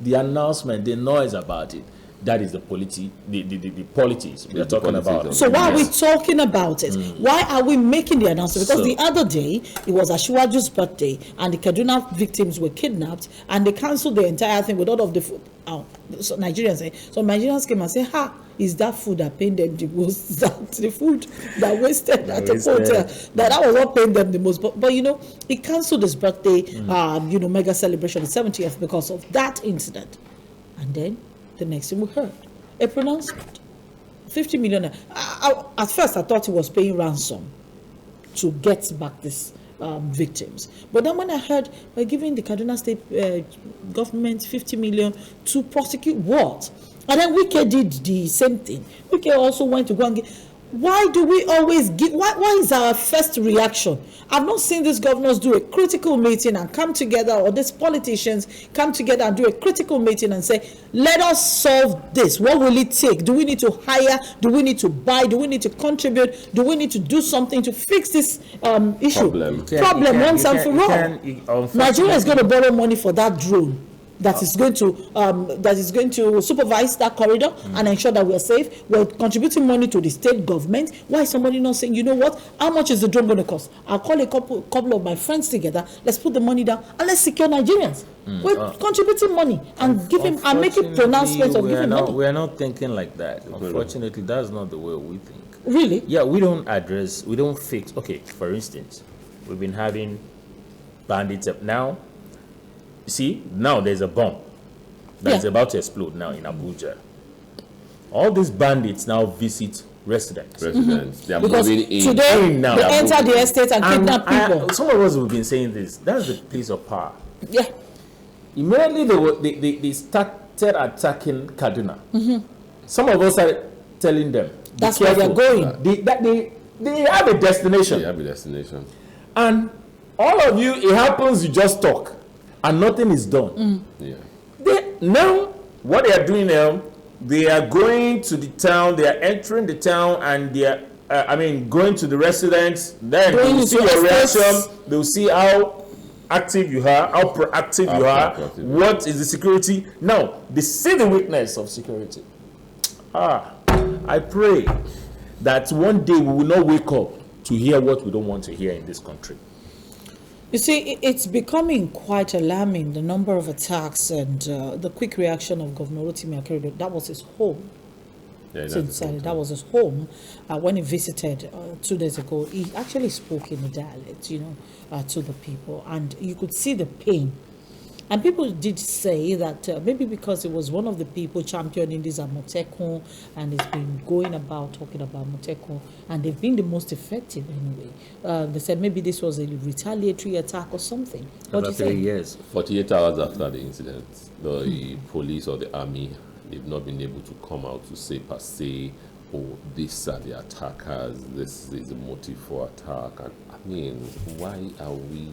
the announcement, the noise about it. That is the politics we are talking about. So why are we talking about it? Why are we making the announcement? Because So- the other day, it was Ashwaju's birthday, and the Kaduna victims were kidnapped, and they cancelled the entire thing with all of the food. So Nigerians came and said, is that food that paid them the most? Is that the food that wasted at the hotel? That was what paid them the most. But he cancelled his birthday, mega celebration, the 70th, because of that incident. And then the next thing we heard, a pronouncement, 50 million. At first, I thought he was paying ransom to get back these victims. But then when I heard we're giving the Kaduna State government 50 million to prosecute what? And then Wike did the same thing. Wike also went to go and give. Why do we always give? Why is our first reaction? I've not seen these governors do a critical meeting and come together, or these politicians come together and do a critical meeting and say, let us solve this. What will it take? Do we need to hire? Do we need to buy? Do we need to contribute? Do we need to do something to fix this issue? Problem once and for all. Nigeria is going to borrow money for that drone that is going to supervise that corridor and ensure that we are safe. We're contributing money to the state government. Why is somebody not saying, you know what, how much is the drone going to cost? I'll call a couple of my friends together, let's put the money down and let's secure Nigerians. We're contributing money and giving and making pronouncements of giving money. We are not thinking like that. Unfortunately, that's not the way we think. Really? Yeah, we don't fix. Okay, for instance, we've been having bandits up now. See, now there's a bomb that's about to explode now in Abuja. All these bandits now visit residents. They are Because moving in. today now. they enter the estate and kidnap people. Some of us have been saying this. That's the place of power. Yeah. Immediately they started attacking Kaduna. Some of us are telling them, That's where they're going. They have a destination. They have a destination. And all of you, it happens, you just talk. And nothing is done. Yeah. Now, what they are doing now, they are going to the town, they are entering the town, and they are, going to the residents. Then they will see your reaction. They will see how active you are, how proactive you are, what is the security. Now, they see the weakness of security. I pray that one day we will not wake up to hear what we don't want to hear in this country. You see, it's becoming quite alarming, the number of attacks and the quick reaction of Governor Rotimi Akeredolu. That was his home. That was his home. When he visited 2 days ago, he actually spoke in the dialect, to the people. And you could see the pain. And people did say that maybe because it was one of the people championing this Amotekun, and it's been going about talking about Amotekun, and they've been the most effective anyway. They said maybe this was a retaliatory attack or something. What do you think? 3 years. 48 hours after the incident, the police or the army, they've not been able to come out to say per se, oh, these are the attackers, this is the motive for attack. And why are we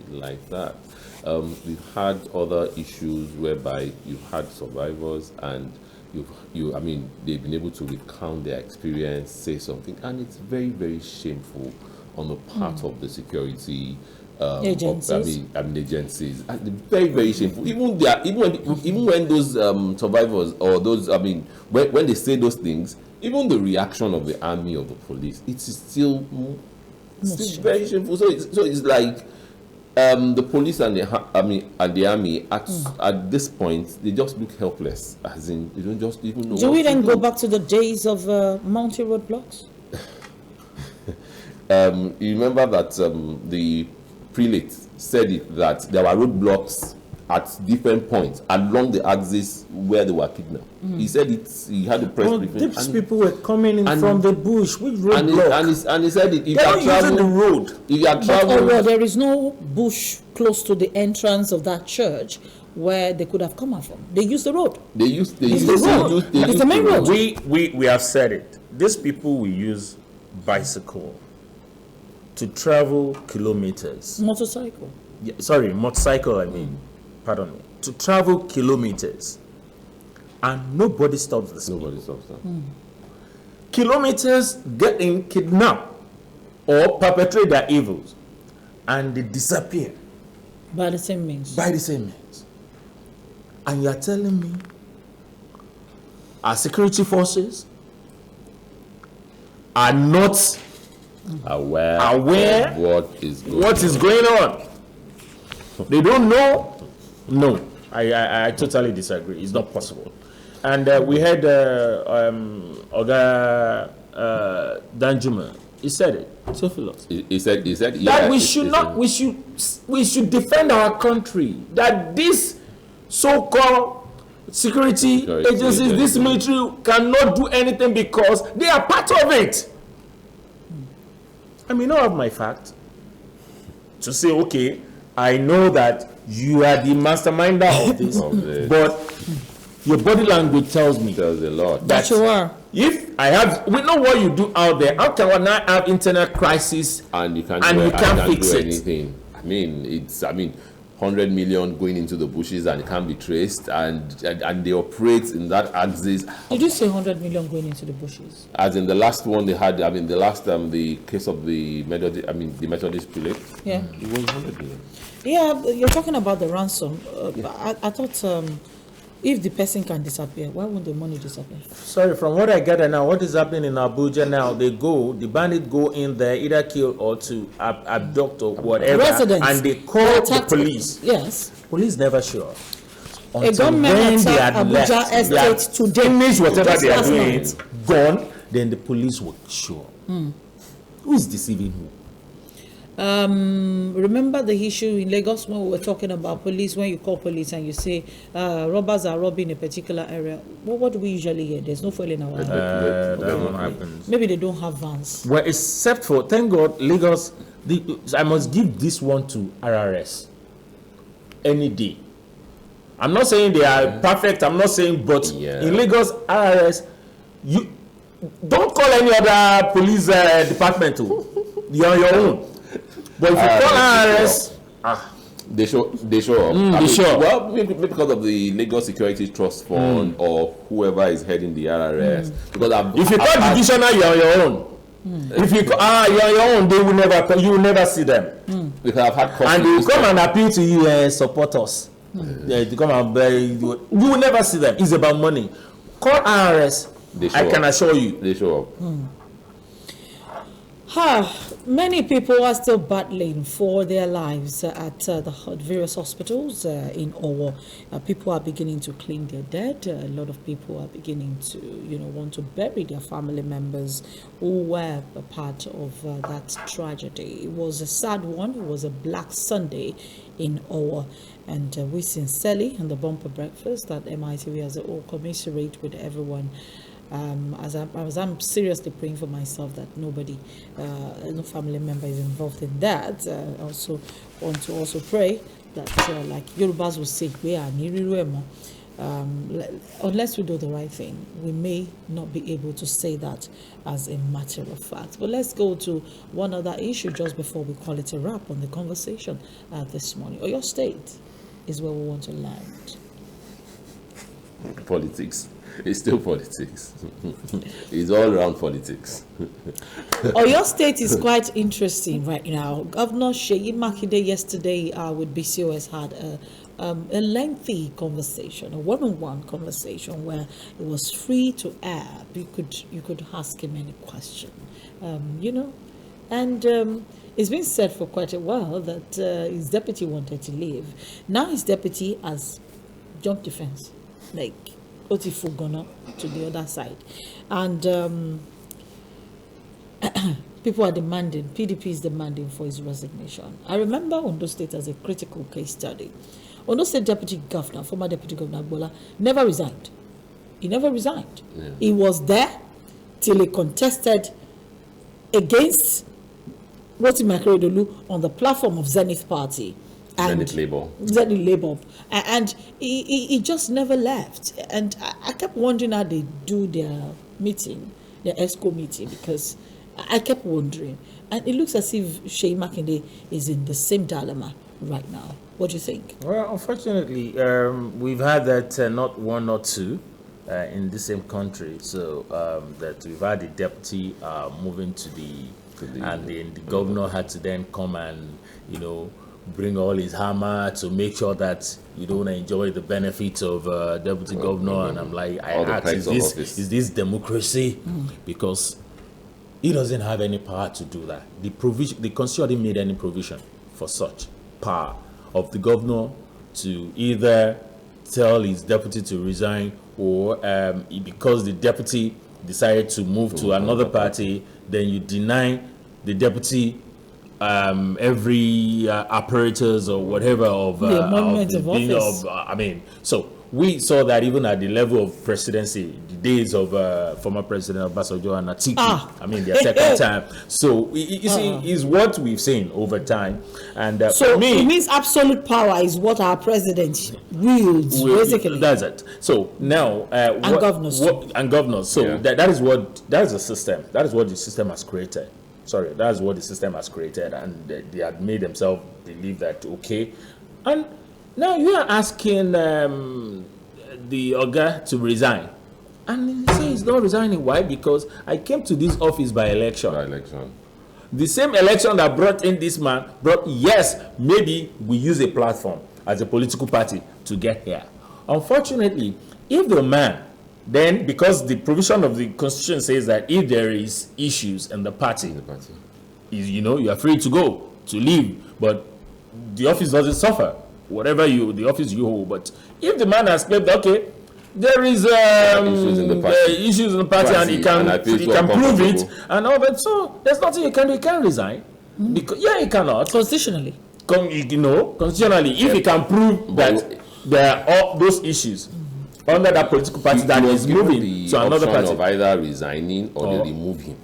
like that? We've had other issues whereby you've had survivors and they've been able to recount their experience, say something, and it's very, very shameful on the part of the security agencies. Agencies. And very, very shameful. Even when those survivors or those, when they say those things, even the reaction of the army or the police, it's still very shameful. So it's like the police and the army at this point, they just look helpless, as in they don't just even know. Do we then go back to the days of mountain roadblocks? You remember that the prelate said that there were roadblocks at different points along the axis where they were kidnapped. He said he had a press briefing. These people were coming in from the bush. Which roadblock? And he said if they are using the road. If you are traveling, there is no bush close to the entrance of that church where they could have come out from. They use the road. They use the road. It's the main road. We have said it. these people will use bicycle to travel kilometers. Motorcycle. Yeah, sorry, motorcycle, I mean. Pardon me. To travel kilometers. And nobody stops this. Nobody stops that. Kilometers getting kidnapped or perpetrate their evils. And they disappear By the same means. by the same means. And you're telling me our security forces are not Aware Aware of what is going what is going on. They don't know. No, I totally disagree. It's not possible. And we had Oga Danjuma. He said it. Theophilus. He said That yeah, we it's- should it's not. a- We should defend our country. That this so-called security Security agencies, this agency. military cannot do anything because they are part of it. I may not have my fact to say, okay, I know that you are the masterminder of this, Of this. but your body language tells me There's a lot. That you are. if I have, we know what you do out there. How can I not have internal crisis? And you can't And do, you can't do fix it. anything. I mean, 100 million going into the bushes and it can't be traced, and they operate in that axis. Did you say 100 million going into the bushes? As in the last one they had, the last the case of the Methodist prelate, Yeah. it was 100 million. Yeah, but you're talking about the ransom. I thought if the person can disappear, why won't the money disappear? Sorry, from what I gather now, what is happening in Abuja now? The bandit go in there, either kill or to abduct or whatever, Residents. and they call the Attacked- police. Yes. Police never show up. A Until gunman when they attacked had Abuja left, estate they had today. finished whatever Just they are last doing, night. gone, then the police will show up. Who is deceiving who? Remember the issue in Lagos when we were talking about police, when you call police and you say robbers are robbing a particular area. What do we usually hear? There's no fuel in our hand. That one happens. Maybe they don't have vans. Well, except for, thank God, Lagos, I must give this one to RRS any day. I'm not saying they are perfect, I'm not saying, but Yeah. in Lagos, RRS, you don't call any other police department. You're on your own. But if you call RRS, They show up. they show up. Well, maybe because of the Lagos Security Trust Fund or whoever is heading the RRS. Because if you call divisional, you're on your own. If you call, you're on your own, they will never call, you will never see them. because I've had And they will conflicts. come and appeal to you, support us. They come and you will never see them. It's about money. Call RRS. They show I can up. assure you. They show up. Many people are still battling for their lives at the various hospitals in Owo. People are beginning to claim their dead. A lot of people are beginning to, want to bury their family members who were a part of that tragedy. It was a sad one. It was a Black Sunday in Owo. And we sincerely, on the bumper breakfast at MITV as a whole, commiserate with everyone. As I'm seriously praying for myself that nobody, no family member is involved in that. I also want to pray that, like Yorubas will say, unless we do the right thing, we may not be able to say that as a matter of fact. But let's go to one other issue just before we call it a wrap on the conversation this morning. Oyo State is where we want to land. Politics. It's still politics. It's all around politics. Oyo State is quite interesting right now. Governor Seyi Makinde yesterday with BCOS had a lengthy conversation, a one-on-one conversation where it was free to air. You could ask him any question, and it's been said for quite a while that his deputy wanted to leave. Now his deputy has jumped the fence, like Otifugona to the other side, and people are demanding, PDP is demanding for his resignation. I remember Ondo State as a critical case study. Ondo State Deputy Governor, former Deputy Governor Bola, never resigned. He never resigned. Yeah. He was there till he contested against Rotimi Akeredolu on the platform of Zenith Party. Zenith Labour. Zenith Labour. And he just never left. And I kept wondering how they do their meeting. the ESCO meeting, because I kept wondering, and it looks as if Seyi Makinde is in the same dilemma right now. What do you think? Well, unfortunately, we've had that not one, not two in the same country. So that we've had the deputy moving to and then the governor had to then come and, bring all his hammer to make sure that you don't enjoy the benefits of deputy governor. And I'm like, I ask, is this democracy? Because he doesn't have any power to do that. The constitution didn't made any provision for such power of the governor to either tell his deputy to resign or because the deputy decided to move to another party, then you deny the deputy every apparatus or whatever of the appointment of office. So we saw that even at the level of presidency, the days of former President Obasanjo and Atiku, their second time. So you see, is what we've seen over time. And so for me, it means absolute power is what our president wields, basically. That's it. So now, governors. So that is the system. That is what the system has created. That's what the system has created, and they had made themselves believe that okay. And now you are asking the Oga to resign, and he says he's not resigning. Why? Because I came to this office by election. The same election that brought in this man maybe we use a platform as a political party to get here. Unfortunately, if the man then, because the provision of the constitution says that if there is issues in the party, you are free to go, to leave, but the office doesn't suffer, the office you hold. But if the man has claimed, okay, there is issues in the party and he can prove it and all that, so there's nothing you can do. He can resign. Because, he cannot. Constitutionally. Constitutionally, if he can prove that there are all those issues under that political party that is moving to another party, of either resigning or they remove him.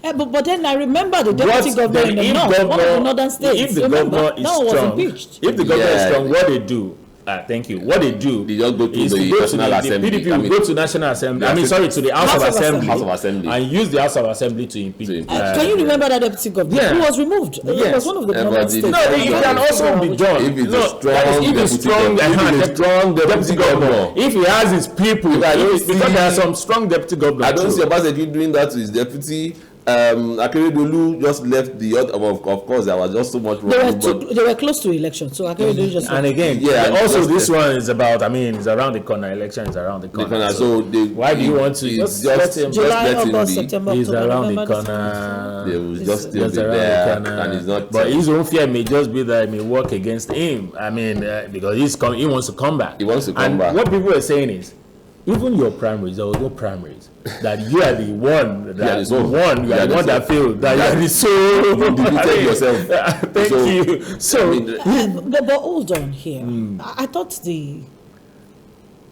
But then I remember the deputy governor in the north, one of the northern states. If the governor is strong, if the governor is strong, what they do? Thank you. What they do they just go to is the National Assembly. The PDP will go to National Assembly. To the House of Assembly, and use the House of Assembly to impeach. Can you remember that deputy governor? Who was removed? It was one of the northern states. No, it can also be done. If it's a strong deputy governor, if he has his people, because there are some strong deputy governors. I don't see Obasanjo doing that to his deputy. Akeredolu just left the of course there was just so much wrong. They were close to election, so Akeredolu just and again also this one is about it's around the corner. Election is around the corner. So why do you want to just let him? July, August, September, he's October, around November, the corner. They will just still be there, and he's not. But his own fear may just be that it may work against him. Because he wants to come back. He wants to come back. What people are saying is, even your primaries, there was no primaries. That you are the one that that failed. That you are the sole. Defeated yourself. Thank you. So, but hold on here. I thought the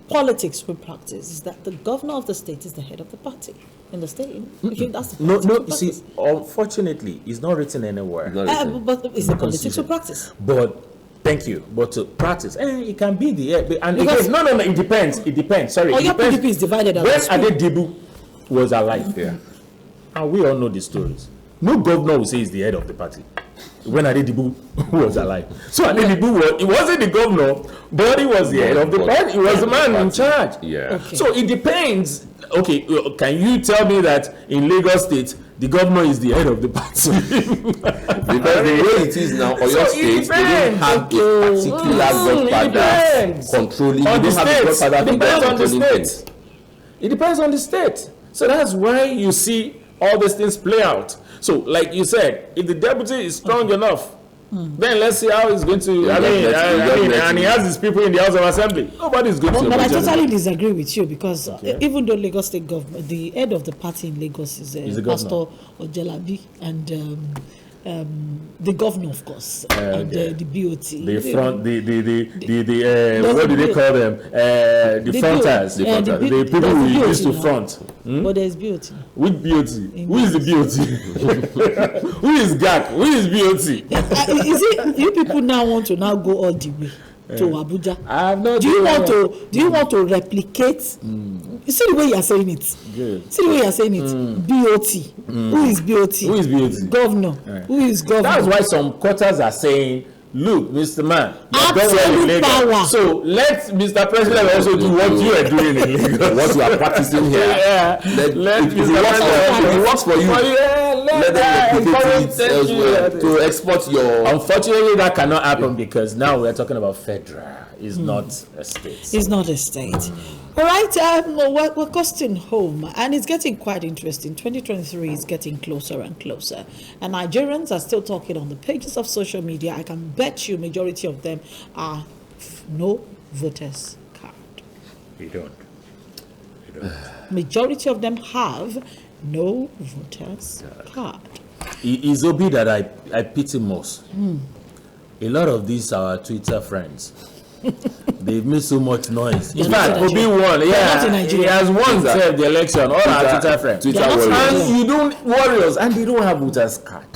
politics we practice is that the governor of the state is the head of the party in the state. That's the no. You see, unfortunately, it's not written anywhere. But it's the politics we practice. But. Thank you. But to practice, it can be it depends. It depends. Sorry, your PDP is divided. When Adedibu was alive, and we all know the stories. No governor will say he's the head of the party when Adedibu was alive. So Adedibu he wasn't the governor, but he was the head of the party. He was the man in charge. Okay. So it depends. Okay, can you tell me that in Lagos State the governor is the head of the party? Because the way it is now, Oyo State, they don't have a particular godfather controlling. On the state. It depends on the controlling state. It depends on the state. So that's why you see all these things play out. So, like you said, if the deputy is strong enough, then let's see how he's going to. And he has his people in the House of Assembly. Nobody's going to. But I totally disagree with you because even though Lagos State government, the head of the party in Lagos is Pastor Ojelabi, and the governor, of course, and the BOT. The front, what do they call them? The fronters. The people who used to front. But there's BOT. Which BOT? Who is the BOT? Who is GAC? Who is BOT? Is it you people now want to now go all the way? to Abuja. I'm not Do you doing want that. to? Do you want to replicate? You see the way you are saying it. Good. See the way you are saying it. BOT. Who is BOT? Who is BOT? Governor. Who is governor? That's why some quarters are saying, look, Mr. Man, you are done well in Absolute Lagos. power. So let Mr. President also do what you are doing in Lagos. What you are practicing here. Yeah. Let, if, Mr. it works for you, let them replicate it them elsewhere to export your. Unfortunately, that cannot happen because now we're talking about federal. It's not a state. It's not a state. All right, we're costing home, and it's getting quite interesting. 2023 is getting closer and closer, and Nigerians are still talking on the pages of social media. I can bet you majority of them are no voters card. We don't. Majority of them have no voters card. It's Obi that I pity most. A lot of these are our Twitter friends. They've made so much noise. In They're not fact, in Obi Nigeria. won. They're not in Yeah, he Nigeria. has won the election. All our Twitter friends. Twitter They're not in warriors. And you don't warriors, and they don't have voters card.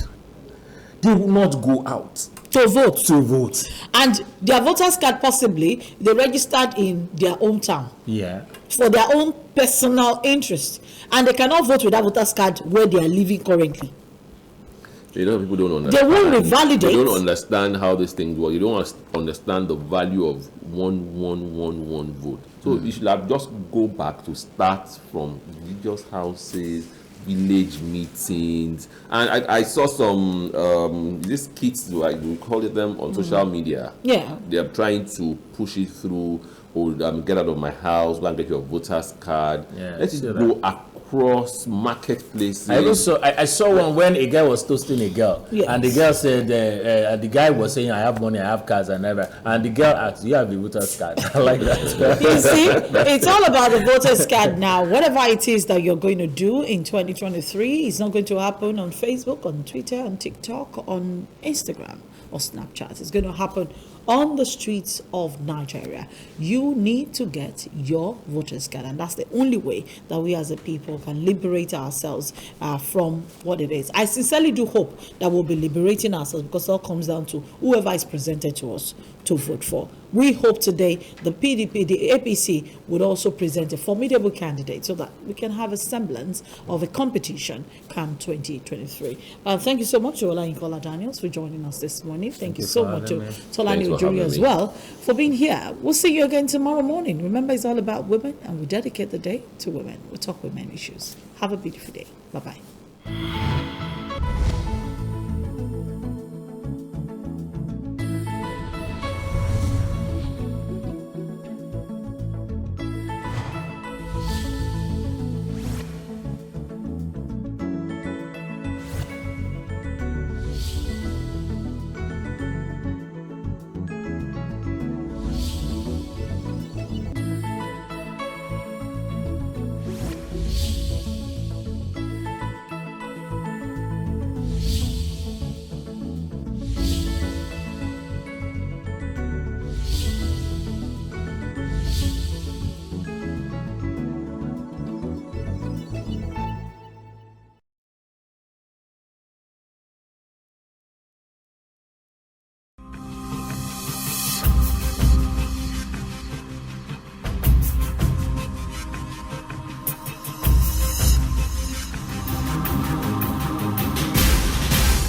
They will not go out To vote. to vote. And their voters card possibly they registered in their hometown Yeah. for their own personal interest, and they cannot vote without voters card where they are living currently. You know, people don't understand. They won't revalidate. They don't understand how these things work. You don't understand the value of one vote. So you should have just go back to start from religious houses, village meetings, and I saw some these kids, like we call it them on social media. Yeah. They are trying to push it through. Or get out of my house, go and get your voter's card. Yeah, Let I it see go across marketplaces. I saw one when a guy was toasting a girl, Yes. and the girl said, the guy was saying, "I have money, I have cars, and never." And the girl asked, "You have a voter's card?" I like that. You see, it's all about the voters card now. Whatever it is that you're going to do in 2023 is not going to happen on Facebook, on Twitter, on TikTok, on Instagram, or Snapchat. It's going to happen on the streets of Nigeria. You need to get your voters card, and that's the only way that we as a people can liberate ourselves from what it is. I sincerely do hope that we'll be liberating ourselves, because it all comes down to whoever is presented to us to vote for. We hope today the PDP, the APC would also present a formidable candidate so that we can have a semblance of a competition come 2023. Thank you so much to Ola Inkola Daniels for joining us this morning. Thank you so for much to having me. Tolani Thanks for Ojuri having as me. well for being here. We'll see you again tomorrow morning. Remember, it's all about women, and we dedicate the day to women. We'll talk women issues. Have a beautiful day. Bye-bye.